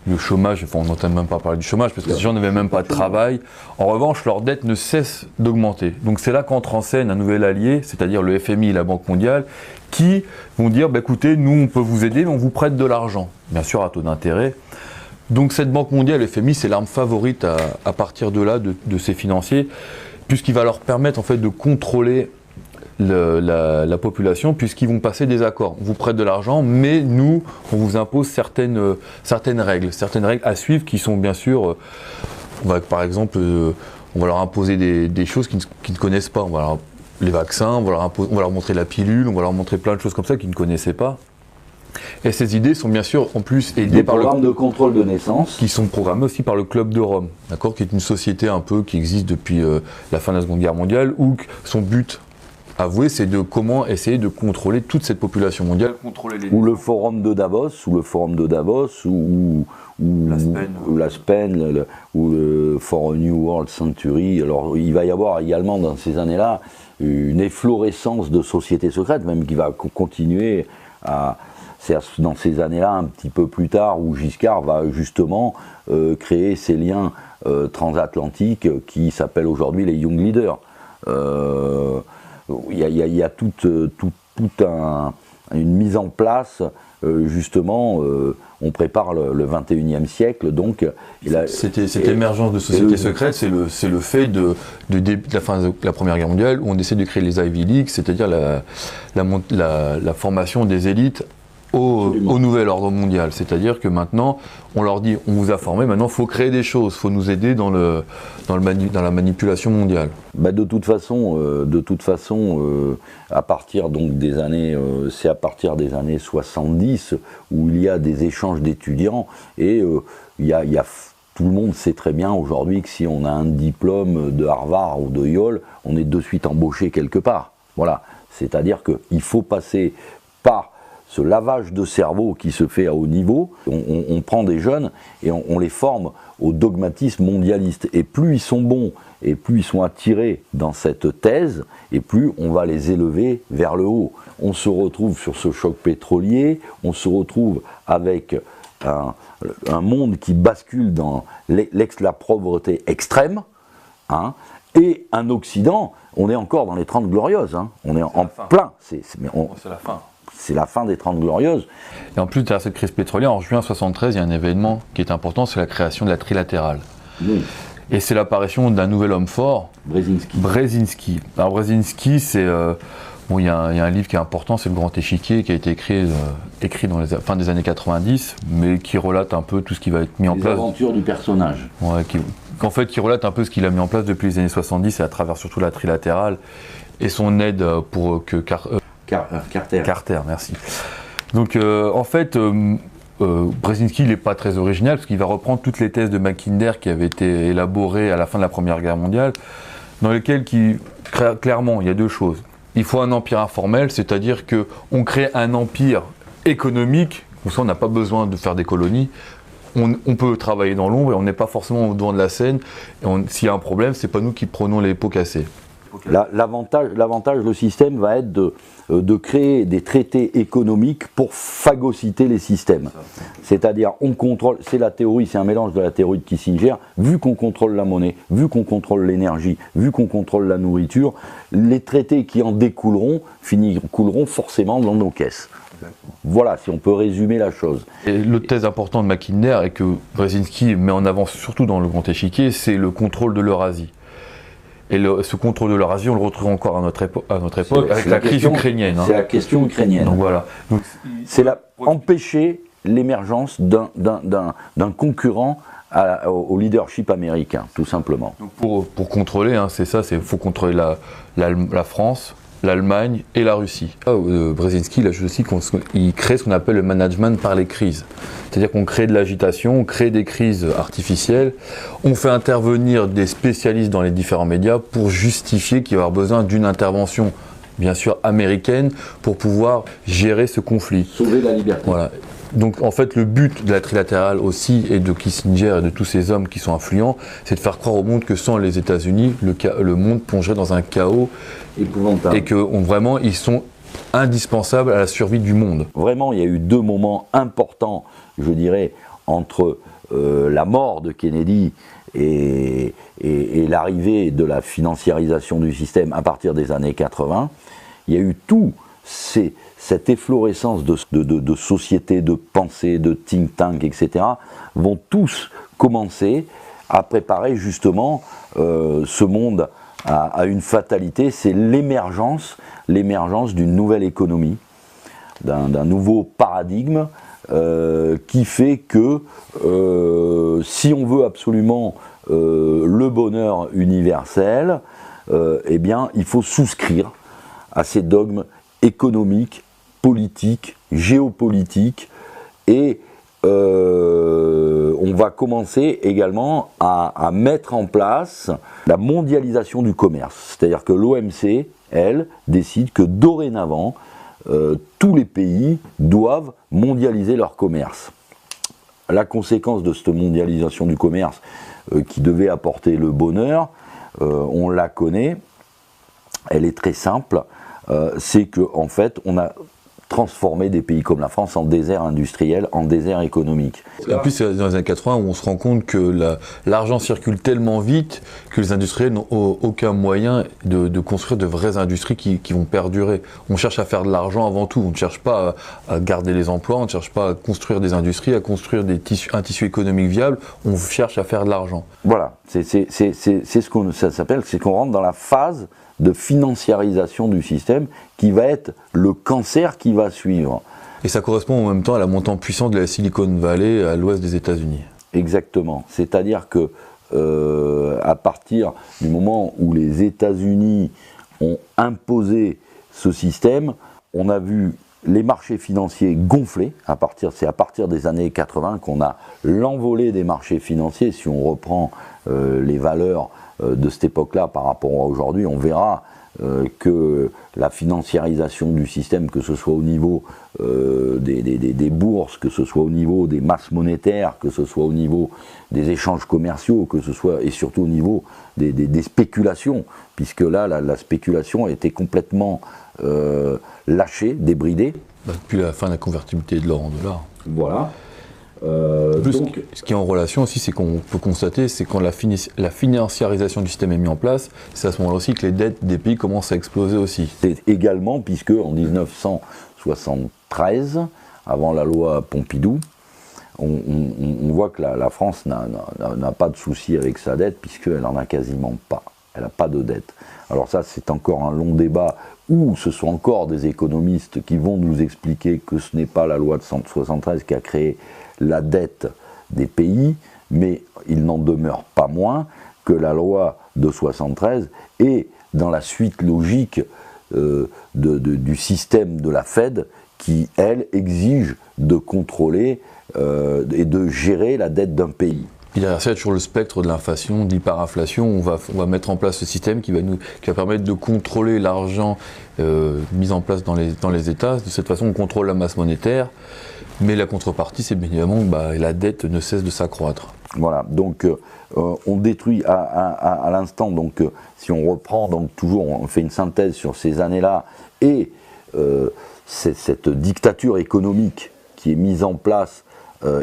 le chômage, enfin on n'entend même pas parler du chômage parce que ces gens n'avaient même pas de travail. En revanche, leur dette ne cesse d'augmenter. Donc c'est là qu'entre en scène un nouvel allié, c'est-à-dire le FMI et la Banque mondiale, qui vont dire écoutez, nous on peut vous aider, mais on vous prête de l'argent, bien sûr à taux d'intérêt, Donc cette Banque mondiale, FMI, c'est l'arme favorite à partir de là, de ces financiers, puisqu'il va leur permettre en fait de contrôler la population, puisqu'ils vont passer des accords. On vous prête de l'argent, mais nous, on vous impose certaines règles à suivre qui sont bien sûr, par exemple, on va leur imposer des choses qu'ils ne connaissent pas. Les vaccins, on va leur montrer la pilule, on va leur montrer plein de choses comme ça qu'ils ne connaissaient pas. Et ces idées sont bien sûr en plus aidées par le programme de contrôle de naissance, qui sont programmés aussi par le Club de Rome, d'accord, qui est une société un peu qui existe depuis la fin de la Seconde Guerre mondiale, où son but avoué, c'est de comment essayer de contrôler toute cette population mondiale, contrôler les... Ou le forum de Davos, ou l'Aspen, ou le For a New World Century. Alors il va y avoir également dans ces années-là une efflorescence de sociétés secrètes, même qui va continuer c'est dans ces années-là, un petit peu plus tard, où Giscard va justement créer ces liens transatlantiques qui s'appellent aujourd'hui les Young Leaders. Il y a toute une mise en place, justement, on prépare le 21e siècle, donc... Cette émergence de sociétés secrètes, c'est le fait de la fin de la Première Guerre mondiale, où on essaie de créer les Ivy League, c'est-à-dire la formation des élites au nouvel ordre mondial. C'est-à-dire que maintenant, on leur dit, on vous a formé, maintenant il faut créer des choses, il faut nous aider dans la manipulation mondiale. De toute façon, à partir donc des années, c'est à partir des années 70 où il y a des échanges d'étudiants et tout le monde sait très bien aujourd'hui que si on a un diplôme de Harvard ou de Yale, on est de suite embauché quelque part. Voilà, c'est-à-dire qu'il faut passer par ce lavage de cerveau qui se fait à haut niveau. On prend des jeunes et on les forme au dogmatisme mondialiste. Et plus ils sont bons et plus ils sont attirés dans cette thèse, et plus on va les élever vers le haut. On se retrouve sur ce choc pétrolier, on se retrouve avec un monde qui bascule dans la pauvreté extrême, et un Occident, on est encore dans les 30 glorieuses, on est en plein. C'est la fin. C'est la fin des 30 glorieuses. Et en plus de cette crise pétrolière, en juin 1973, il y a un événement qui est important, c'est la création de la trilatérale. Oui. Et c'est l'apparition d'un nouvel homme fort, Brzezinski. Alors Brzezinski, c'est... il y a un livre qui est important, c'est Le Grand Échiquier, qui a été écrit dans les fin des années 90, mais qui relate un peu tout ce qui va être mis en place. Les aventures du personnage. Ouais, qui relate un peu ce qu'il a mis en place depuis les années 70, et à travers surtout la trilatérale, et son aide pour que... Carter, merci. Donc en fait, Brzezinski n'est pas très original parce qu'il va reprendre toutes les thèses de Mackinder qui avaient été élaborées à la fin de la Première Guerre mondiale, dans lesquelles clairement il y a deux choses. Il faut un empire informel, c'est-à-dire qu'on crée un empire économique, comme ça on n'a pas besoin de faire des colonies. On peut travailler dans l'ombre et on n'est pas forcément au devant de la scène. S'il y a un problème, c'est pas nous qui prenons les pots cassés. L'avantage, le système va être de créer des traités économiques pour phagocyter les systèmes. C'est-à-dire, on contrôle, c'est la théorie, c'est un mélange de la théorie de Kissinger, vu qu'on contrôle la monnaie, vu qu'on contrôle l'énergie, vu qu'on contrôle la nourriture, les traités qui en découleront couleront forcément dans nos caisses. Voilà, si on peut résumer la chose. Et l'autre thèse importante de Mackinder, et que Brzezinski met en avant surtout dans Le Grand Échiquier, c'est le contrôle de l'Eurasie. Et ce contrôle de l'Eurasie, on le retrouve encore à notre époque avec la crise ukrainienne. C'est la question ukrainienne. Donc voilà. C'est empêcher l'émergence d'un concurrent au leadership américain, tout simplement. Donc pour contrôler, c'est ça, il faut contrôler la France, l'Allemagne et la Russie. Brzezinski, là, il crée ce qu'on appelle le management par les crises. C'est-à-dire qu'on crée de l'agitation, on crée des crises artificielles, on fait intervenir des spécialistes dans les différents médias pour justifier qu'il va y avoir besoin d'une intervention, bien sûr américaine, pour pouvoir gérer ce conflit. Sauver la liberté. Voilà. Donc en fait le but de la trilatérale aussi et de Kissinger et de tous ces hommes qui sont influents, c'est de faire croire au monde que sans les États-Unis, le monde plongerait dans un chaos épouvantable. Et que vraiment ils sont indispensables à la survie du monde. Vraiment, il y a eu deux moments importants, je dirais, entre la mort de Kennedy et l'arrivée de la financiarisation du système à partir des années 80. Il y a eu tout cette efflorescence de sociétés, de pensées, de think tank, etc., vont tous commencer à préparer justement ce monde à une fatalité, c'est l'émergence d'une nouvelle économie, d'un nouveau paradigme qui fait que si on veut absolument le bonheur universel, eh bien il faut souscrire à ces dogmes économiques, politiques, géopolitiques, et on va commencer également à mettre en place la mondialisation du commerce. C'est-à-dire que l'OMC, elle, décide que dorénavant, tous les pays doivent mondialiser leur commerce. La conséquence de cette mondialisation du commerce qui devait apporter le bonheur, on la connaît, elle est très simple, c'est qu'en fait, on a transformé des pays comme la France en désert industriel, en désert économique. En plus, c'est dans les années 80 où on se rend compte que l'argent circule tellement vite que les industriels n'ont aucun moyen de construire de vraies industries qui vont perdurer. On cherche à faire de l'argent avant tout, on ne cherche pas à garder les emplois, on ne cherche pas à construire des industries, à construire un tissu économique viable, on cherche à faire de l'argent. Voilà, c'est ce qu'on ça s'appelle, c'est qu'on rentre dans la phase de financiarisation du système qui va être le cancer qui va suivre. Et ça correspond en même temps à la montée en puissance de la Silicon Valley à l'ouest des États-Unis. Exactement, c'est-à-dire que à partir du moment où les États-Unis ont imposé ce système, on a vu les marchés financiers gonfler. C'est à partir des années 80 qu'on a l'envolée des marchés financiers. Si on reprend les valeurs de cette époque-là par rapport à aujourd'hui, on verra que la financiarisation du système, que ce soit au niveau des bourses, que ce soit au niveau des masses monétaires, que ce soit au niveau des échanges commerciaux, que ce soit et surtout au niveau des spéculations, puisque là la spéculation a été complètement lâchée, débridée. Depuis la fin de la convertibilité de l'or en dollars. Voilà. Donc, ce qui est en relation aussi, c'est qu'on peut constater, c'est quand la financiarisation du système est mise en place, c'est à ce moment-là aussi que les dettes des pays commencent à exploser aussi. C'est également puisque en 1973, avant la loi Pompidou, on voit que la France n'a pas de souci avec sa dette puisqu'elle n'en a quasiment pas. Elle n'a pas de dette. Alors ça, c'est encore un long débat où ce sont encore des économistes qui vont nous expliquer que ce n'est pas la loi de 1973 qui a créé la dette des pays, mais il n'en demeure pas moins que la loi de 1973 est dans la suite logique du système de la Fed qui, elle, exige de contrôler et de gérer la dette d'un pays. Et derrière ça, il y a toujours le spectre de l'inflation, de l'hyperinflation. On va mettre en place ce système qui va permettre de contrôler l'argent mis en place dans les États. De cette façon, on contrôle la masse monétaire, mais la contrepartie, c'est bien évidemment la dette ne cesse de s'accroître. Voilà, donc on détruit à l'instant, donc si on reprend, donc toujours on fait une synthèse sur ces années-là, et cette dictature économique qui est mise en place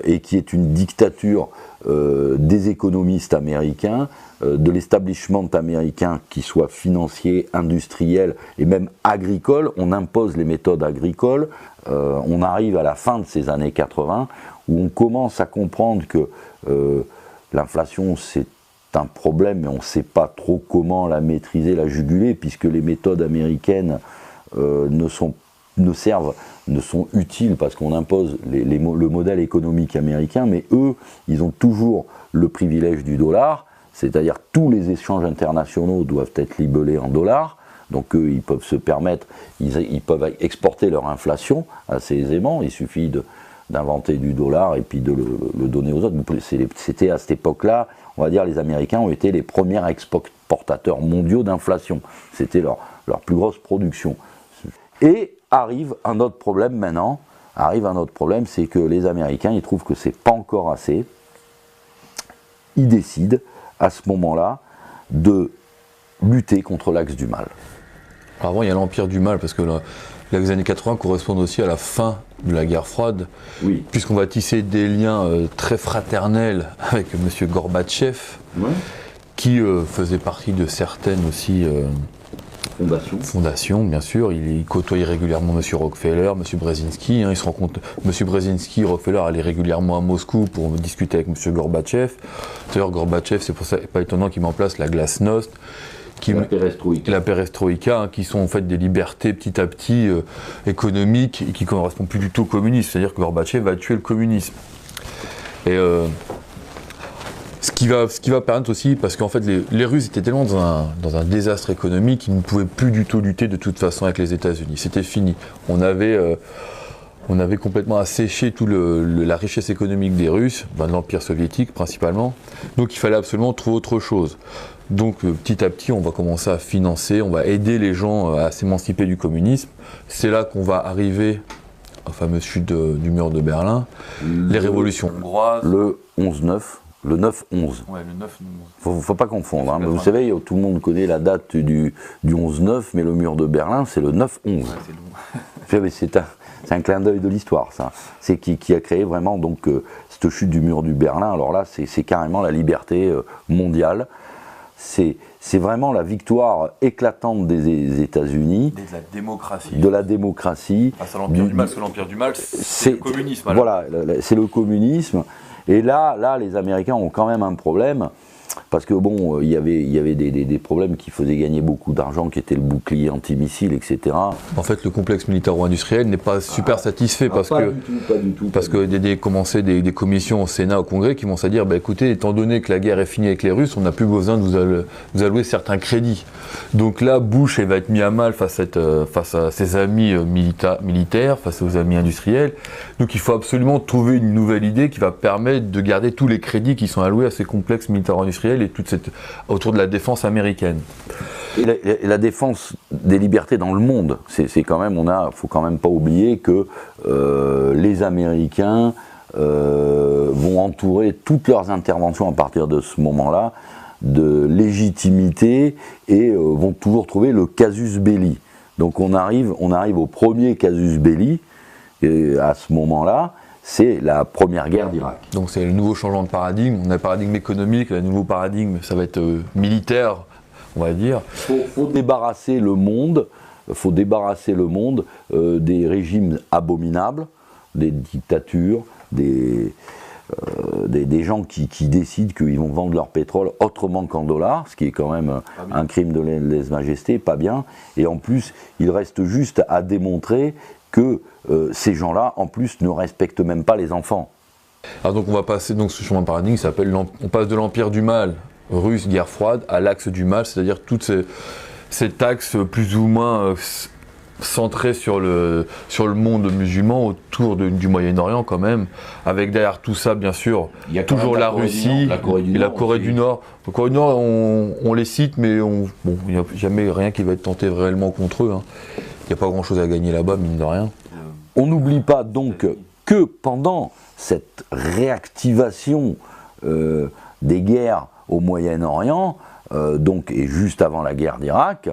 et qui est une dictature des économistes américains, de l'establishment américain, qui soit financier, industriel et même agricole. On impose les méthodes agricoles. On arrive à la fin de ces années 80 où on commence à comprendre que l'inflation c'est un problème, mais on ne sait pas trop comment la maîtriser, la juguler, puisque les méthodes américaines ne sont utiles parce qu'on impose le modèle économique américain, mais eux, ils ont toujours le privilège du dollar, c'est-à-dire tous les échanges internationaux doivent être libellés en dollars, donc eux, ils peuvent se permettre, ils peuvent exporter leur inflation assez aisément, il suffit d'inventer du dollar et puis de le donner aux autres. C'était à cette époque-là, on va dire, les Américains ont été les premiers exportateurs mondiaux d'inflation, c'était leur plus grosse production. Et arrive un autre problème maintenant, c'est que les Américains, ils trouvent que c'est pas encore assez. Ils décident, à ce moment-là, de lutter contre l'axe du mal. Alors avant, il y a l'empire du mal, parce que les années 80 correspondent aussi à la fin de la guerre froide, oui. Puisqu'on va tisser des liens très fraternels avec M. Gorbatchev, ouais. Qui faisait partie de certaines aussi Fondation, bien sûr. Il côtoie régulièrement M. Rockefeller, M. Brzezinski. Hein, il se rend compte, M. Brzezinski, Rockefeller allaient régulièrement à Moscou pour discuter avec M. Gorbatchev. D'ailleurs, Gorbatchev, c'est pour ça pas étonnant qu'il met en place la glasnost. La perestroïka, hein, qui sont en fait des libertés petit à petit économiques et qui ne correspondent plus du tout au communisme. C'est-à-dire que Gorbatchev va tuer le communisme. Et ce qui va permettre aussi, parce qu'en fait les Russes étaient tellement dans un désastre économique qu'ils ne pouvaient plus du tout lutter de toute façon avec les États-Unis. C'était fini. On avait complètement asséché toute la richesse économique des Russes, de l'Empire soviétique principalement. Donc il fallait absolument trouver autre chose. Donc petit à petit, on va commencer à financer, on va aider les gens à s'émanciper du communisme. C'est là qu'on va arriver au fameux chute du mur de Berlin, les révolutions hongroises. Le 11-9, le 9-11. Ouais, le 9-11. Faut pas confondre. Hein. Vous savez, tout le monde connaît la date du 11-9, mais le mur de Berlin, c'est le 9-11. Ouais, c'est long. C'est un clin d'œil de l'histoire, ça. C'est qui a créé vraiment donc cette chute du mur du Berlin. Alors là, c'est carrément la liberté mondiale. C'est vraiment la victoire éclatante des États-Unis. De la démocratie. Face à l'Empire du mal, parce que l'Empire du mal, c'est le communisme. Voilà, c'est le communisme. Et là, les Américains ont quand même un problème. Parce que bon, il y avait des problèmes qui faisaient gagner beaucoup d'argent, qui étaient le bouclier antimissile, etc. En fait, le complexe militaro-industriel n'est pas super satisfait parce que des commissions au Sénat, au Congrès, qui vont se dire, bah, écoutez, étant donné que la guerre est finie avec les Russes, on n'a plus besoin de vous allouer certains crédits. Donc là, Bush va être mis à mal face à ses amis militaires, face aux amis industriels. Donc il faut absolument trouver une nouvelle idée qui va permettre de garder tous les crédits qui sont alloués à ces complexes militaro-industriels et autour de la défense américaine. Et la défense des libertés dans le monde, c'est quand même, faut quand même pas oublier que les Américains vont entourer toutes leurs interventions à partir de ce moment-là de légitimité et vont toujours trouver le casus belli. Donc on arrive au premier casus belli et à ce moment-là. C'est la première guerre d'Irak. Donc c'est le nouveau changement de paradigme. On a le paradigme économique, le nouveau paradigme, ça va être militaire, on va dire. Faut débarrasser le monde des régimes abominables, des dictatures, des gens qui décident qu'ils vont vendre leur pétrole autrement qu'en dollars, ce qui est quand même un crime de lèse-majesté, pas bien. Et en plus, il reste juste à démontrer que ces gens-là, en plus, ne respectent même pas les enfants. Alors donc on va passer donc ce changement de paradigme, on passe de l'empire du mal, russe, guerre froide, à l'axe du mal, c'est-à-dire toute cet axe plus ou moins centré sur le monde musulman autour du Moyen-Orient quand même, avec derrière tout ça bien sûr, il y a toujours la Russie et la Corée du Nord. La Corée du Nord, on les cite, mais il n'y a jamais rien qui va être tenté réellement contre eux. Hein. Il n'y a pas grand-chose à gagner là-bas, mine de rien. On n'oublie pas donc que pendant cette réactivation des guerres au Moyen-Orient, et juste avant la guerre d'Irak,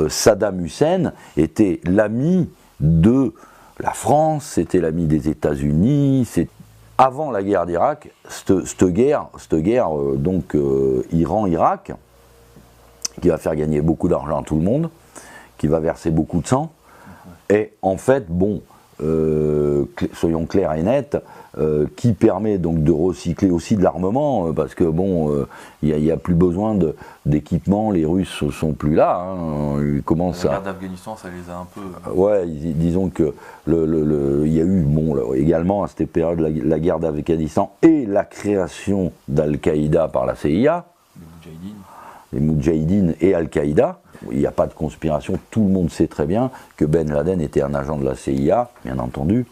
Saddam Hussein était l'ami de la France, c'était l'ami des États-Unis. Avant la guerre d'Irak, cette guerre Iran-Irak, qui va faire gagner beaucoup d'argent à tout le monde, qui va verser beaucoup de sang, et en fait, soyons clairs et nets, qui permet donc de recycler aussi de l'armement, parce que il n'y a plus besoin d'équipement, les Russes sont plus là. Hein, ils commencent la guerre d'Afghanistan, ça les a un peu. Ouais, disons que il y a eu également à cette période la guerre d'Afghanistan et la création d'Al-Qaïda par la CIA, les Moudjahidines et Al-Qaïda. Il n'y a pas de conspiration, tout le monde sait très bien que Ben Laden était un agent de la CIA, bien entendu,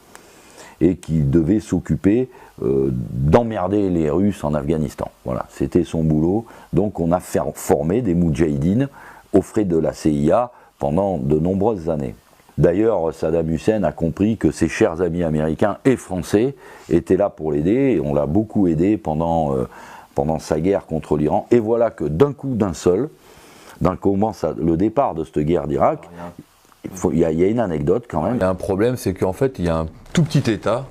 et qui devait s'occuper d'emmerder les Russes en Afghanistan. Voilà, c'était son boulot. Donc on a formé des Moudjahidines aux frais de la CIA pendant de nombreuses années. D'ailleurs, Saddam Hussein a compris que ses chers amis américains et français étaient là pour l'aider, et on l'a beaucoup aidé pendant sa guerre contre l'Iran. Et voilà que d'un coup, d'un seul, le départ de cette guerre d'Irak, il y a une anecdote quand même. Il y a un problème, c'est qu'en fait, il y a un tout petit État,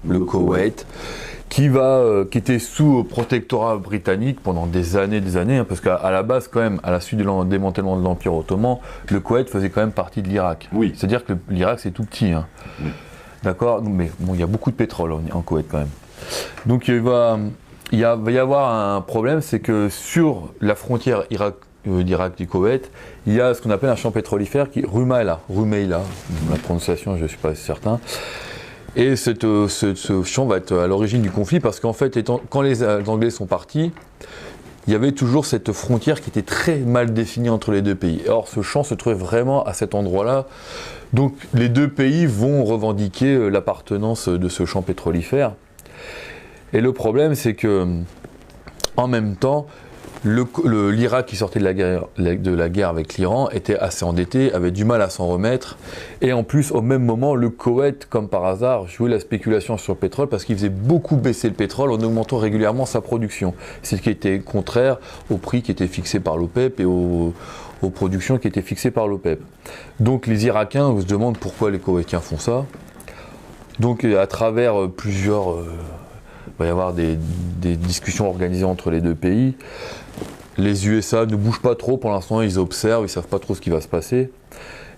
le Koweït, qui était sous protectorat britannique pendant des années, hein, parce qu'à la base, quand même, à la suite du démantèlement de l'Empire ottoman, le Koweït faisait quand même partie de l'Irak. Oui. C'est-à-dire que l'Irak, c'est tout petit. Hein. Oui. D'accord. Mais bon, il y a beaucoup de pétrole en Koweït quand même. Donc il va y avoir un problème, c'est que sur la frontière d'Irak du Koweït, il y a ce qu'on appelle un champ pétrolifère qui est Rumaila, la prononciation, je ne suis pas certain. Et ce champ va être à l'origine du conflit parce qu'en fait, quand les Anglais sont partis, il y avait toujours cette frontière qui était très mal définie entre les deux pays. Or, ce champ se trouvait vraiment à cet endroit-là. Donc, les deux pays vont revendiquer l'appartenance de ce champ pétrolifère. Et le problème, c'est que, en même temps, l'Irak qui sortait de la guerre avec l'Iran était assez endetté, avait du mal à s'en remettre. Et en plus, au même moment, le Koweït, comme par hasard, jouait la spéculation sur le pétrole parce qu'il faisait beaucoup baisser le pétrole en augmentant régulièrement sa production. C'est ce qui était contraire au prix qui était fixé par l'OPEP et aux productions qui étaient fixées par l'OPEP. Donc les Irakiens se demandent pourquoi les Koweïtiens font ça. Donc à travers plusieurs... il va y avoir des discussions organisées entre les deux pays. Les USA ne bougent pas trop pour l'instant, ils observent, ils ne savent pas trop ce qui va se passer.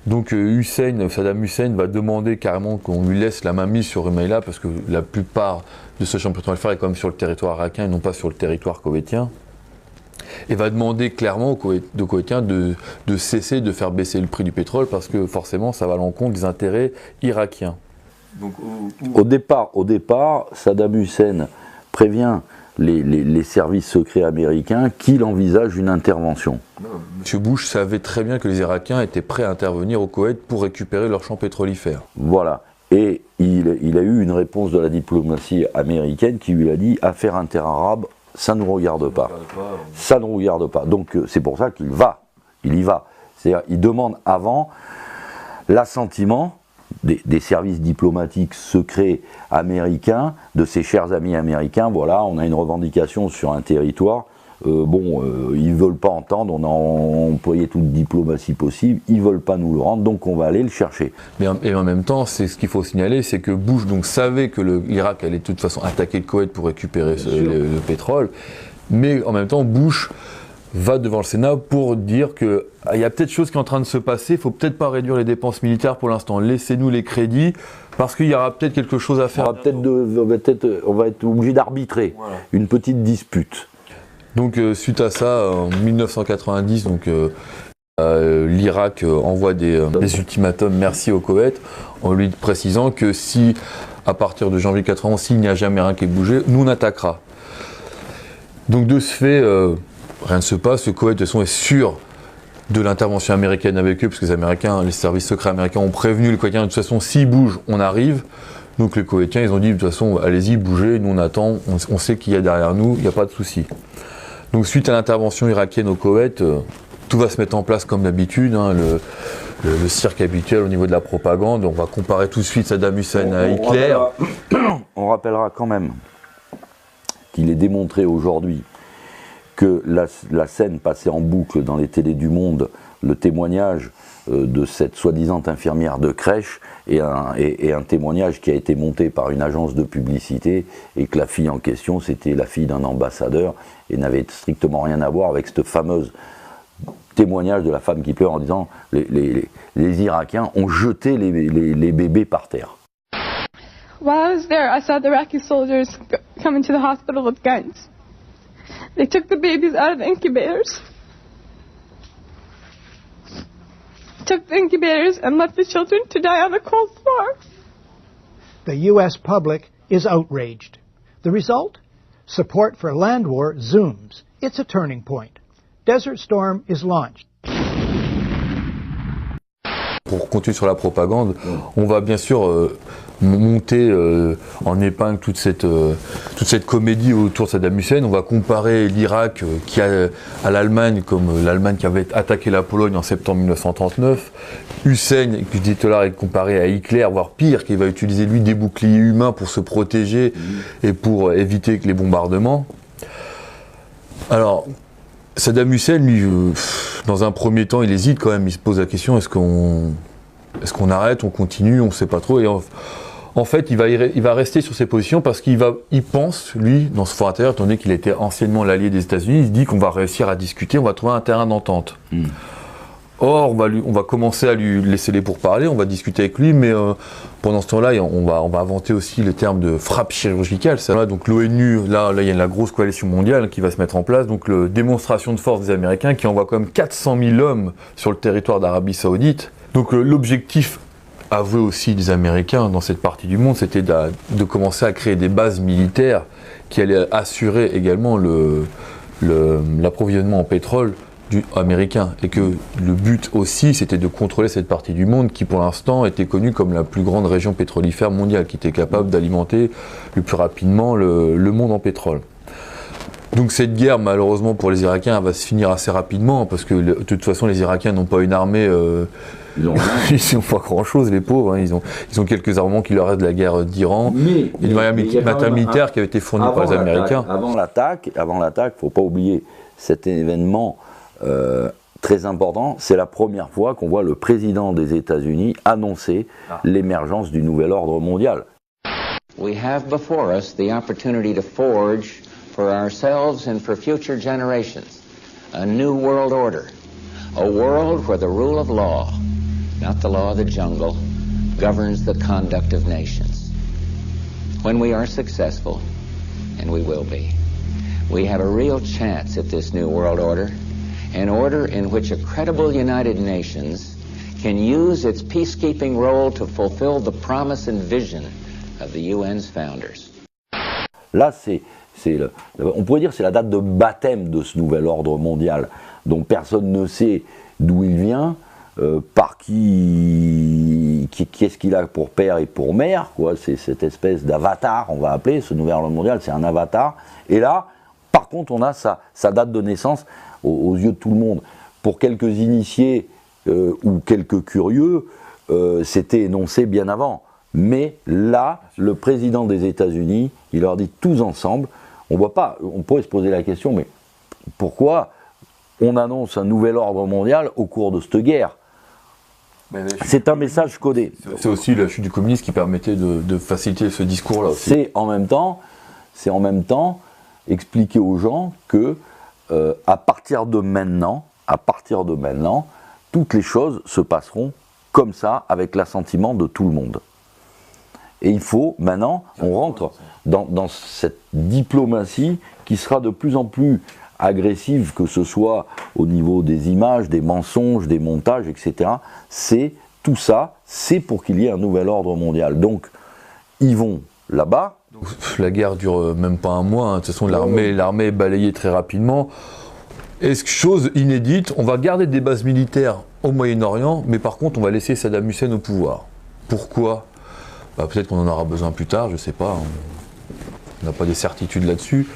Donc Saddam Hussein va demander carrément qu'on lui laisse la main mise sur Rumaila parce que la plupart de ce champ pétrolifère est quand même sur le territoire irakien et non pas sur le territoire koweïtien. Et va demander clairement aux Koweïtiens de cesser de faire baisser le prix du pétrole parce que forcément ça va à l'encontre des intérêts irakiens. Donc, au départ, Saddam Hussein prévient les services secrets américains qu'il envisage une intervention. M. Bush savait très bien que les Irakiens étaient prêts à intervenir au Koweït pour récupérer leur champ pétrolifère. Voilà. Et il a eu une réponse de la diplomatie américaine qui lui a dit « affaire interarabe, ça ne nous regarde pas. Ça ne nous regarde pas. » Donc c'est pour ça qu'il y va. C'est-à-dire il demande avant l'assentiment des services diplomatiques secrets américains, de ses chers amis américains. Voilà, on a une revendication sur un territoire. Ils ne veulent pas entendre, on a employé toute diplomatie possible, ils ne veulent pas nous le rendre, donc on va aller le chercher. Et en même temps, ce qu'il faut signaler, c'est que Bush savait que l'Irak allait de toute façon attaquer le Koweït pour récupérer le pétrole, mais en même temps, Bush va devant le Sénat pour dire qu'il y a peut-être chose qui est en train de se passer, il ne faut peut-être pas réduire les dépenses militaires pour l'instant, laissez-nous les crédits, parce qu'il y aura peut-être quelque chose à faire. On va être obligé d'arbitrer une petite dispute. Donc suite à ça, en 1990, l'Irak envoie des ultimatums merci au Koweït, en lui précisant que si, à partir de janvier 1991, s'il n'y a jamais rien qui est bougé, nous on attaquera. Donc de ce fait, rien ne se passe, le Koweït de toute façon est sûr de l'intervention américaine avec eux, parce que les services secrets américains ont prévenu les Koweïtiens, de toute façon s'ils bougent, on arrive. Donc les Koweïtiens, ils ont dit de toute façon, allez-y, bougez, nous on attend, on sait qu'il y a derrière nous, il n'y a pas de souci. Donc suite à l'intervention irakienne au Koweït, tout va se mettre en place comme d'habitude, hein, le cirque habituel au niveau de la propagande. On va comparer tout de suite Saddam Hussein à Hitler. On rappellera quand même qu'il est démontré aujourd'hui que la scène passée en boucle dans les télés du monde, le témoignage de cette soi-disant infirmière de crèche et un témoignage qui a été monté par une agence de publicité, et que la fille en question, c'était la fille d'un ambassadeur et n'avait strictement rien à voir avec cette fameuse témoignage de la femme qui pleure en disant les Irakiens ont jeté les bébés par terre. While I was there, I saw the Iraqi soldiers come into the hospital with guns. They took the babies out of the incubators. Took the incubators and left the children to die on the cold floor. The U.S. public is outraged. The result? Support for land war zooms. It's a turning point. Desert Storm is launched. Pour continuer sur la propagande, on va bien sûr monter en épingle toute cette comédie autour de Saddam Hussein. On va comparer l'Irak à l'Allemagne, comme l'Allemagne qui avait attaqué la Pologne en septembre 1939. Hussein, qui dit tout à l'heure, est comparé à Hitler, voire pire, qui va utiliser lui des boucliers humains pour se protéger et pour éviter les bombardements. Alors, Saddam Hussein, lui, dans un premier temps, il hésite quand même, il se pose la question, est-ce qu'on arrête, on continue, on ne sait pas trop. Et En fait, il va rester sur ses positions parce qu'il pense, lui, dans ce fort intérieur, étant donné qu'il était anciennement l'allié des États-Unis, il se dit qu'on va réussir à discuter, on va trouver un terrain d'entente. Or, on va commencer à lui laisser les pourparlers, on va discuter avec lui, mais pendant ce temps-là, on va inventer aussi le terme de frappe chirurgicale. Donc l'ONU, là, il y a la grosse coalition mondiale qui va se mettre en place, donc démonstration de force des Américains qui envoient quand même 400 000 hommes sur le territoire d'Arabie Saoudite. Donc l'objectif avoué aussi des Américains dans cette partie du monde, c'était de commencer à créer des bases militaires qui allaient assurer également l'approvisionnement en pétrole américain. Et que le but aussi, c'était de contrôler cette partie du monde qui, pour l'instant, était connue comme la plus grande région pétrolifère mondiale, qui était capable d'alimenter le plus rapidement le monde en pétrole. Donc cette guerre, malheureusement pour les Irakiens, elle va se finir assez rapidement, parce que de toute façon, les Irakiens n'ont pas une armée... Ils n'ont pas grand-chose, les pauvres. Hein. Ils ont quelques armements qui leur restent de la guerre d'Iran. Et une matériel militaire qui avait été fournie par les Américains. Avant l'attaque, il ne faut pas oublier cet événement très important. C'est la première fois qu'on voit le président des États-Unis annoncer l'émergence du nouvel ordre mondial. We have before us the opportunity to forge for ourselves and for future generations a new world order. A world where the rule of law, not the law of the jungle, governs the conduct of nations. When we are successful, and we will be, we have a real chance at this new world order, an order in which a credible United Nations can use its peacekeeping role to fulfill the promise and vision of the UN's founders. Là, on pourrait dire que c'est la date de baptême de ce nouvel ordre mondial, dont personne ne sait d'où il vient, par qu'est-ce qu'il a pour père et pour mère, quoi. C'est cette espèce d'avatar, on va appeler, ce nouvel ordre mondial, c'est un avatar. Et là, par contre, on a sa date de naissance aux yeux de tout le monde. Pour quelques initiés ou quelques curieux, c'était énoncé bien avant. Mais là, le président des États-Unis, il leur dit tous ensemble, on pourrait se poser la question, mais pourquoi on annonce un nouvel ordre mondial au cours de cette guerre? C'est un message codé. C'est aussi la chute du communisme qui permettait de faciliter ce discours-là aussi. C'est en même temps expliquer aux gens que à partir de maintenant, toutes les choses se passeront comme ça, avec l'assentiment de tout le monde. Et il faut, maintenant, on rentre dans cette diplomatie qui sera de plus en plus agressive, que ce soit au niveau des images, des mensonges, des montages, etc. Tout ça, c'est pour qu'il y ait un nouvel ordre mondial. Donc, ils vont là-bas. La guerre dure même pas un mois, hein. De toute façon, l'armée est balayée très rapidement. Et chose inédite, on va garder des bases militaires au Moyen-Orient, mais par contre, on va laisser Saddam Hussein au pouvoir. Pourquoi ? Peut-être qu'on en aura besoin plus tard, je ne sais pas, on n'a pas des certitudes là-dessus.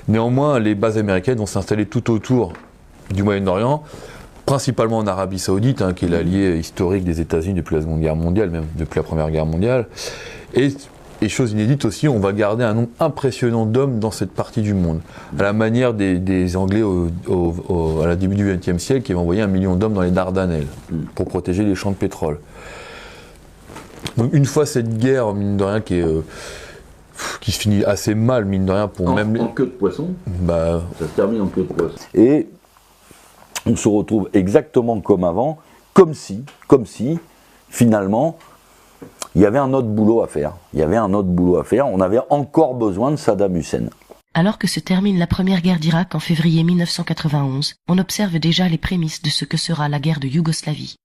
Néanmoins, les bases américaines vont s'installer tout autour du Moyen-Orient, principalement en Arabie Saoudite, qui est l'allié historique des États-Unis depuis la Seconde Guerre mondiale, même depuis la Première Guerre mondiale. Et chose inédite aussi, on va garder un nombre impressionnant d'hommes dans cette partie du monde, à la manière des Anglais à la début du XXe siècle qui avaient envoyé 1 million d'hommes dans les Dardanelles pour protéger les champs de pétrole. Donc une fois cette guerre, mine de rien, qui se finit assez mal, mine de rien, pour même... En queue de poisson, ça se termine en queue de poisson. Et on se retrouve exactement comme avant, comme si, finalement, il y avait un autre boulot à faire. On avait encore besoin de Saddam Hussein. Alors que se termine la première guerre d'Irak en février 1991, on observe déjà les prémices de ce que sera la guerre de Yougoslavie.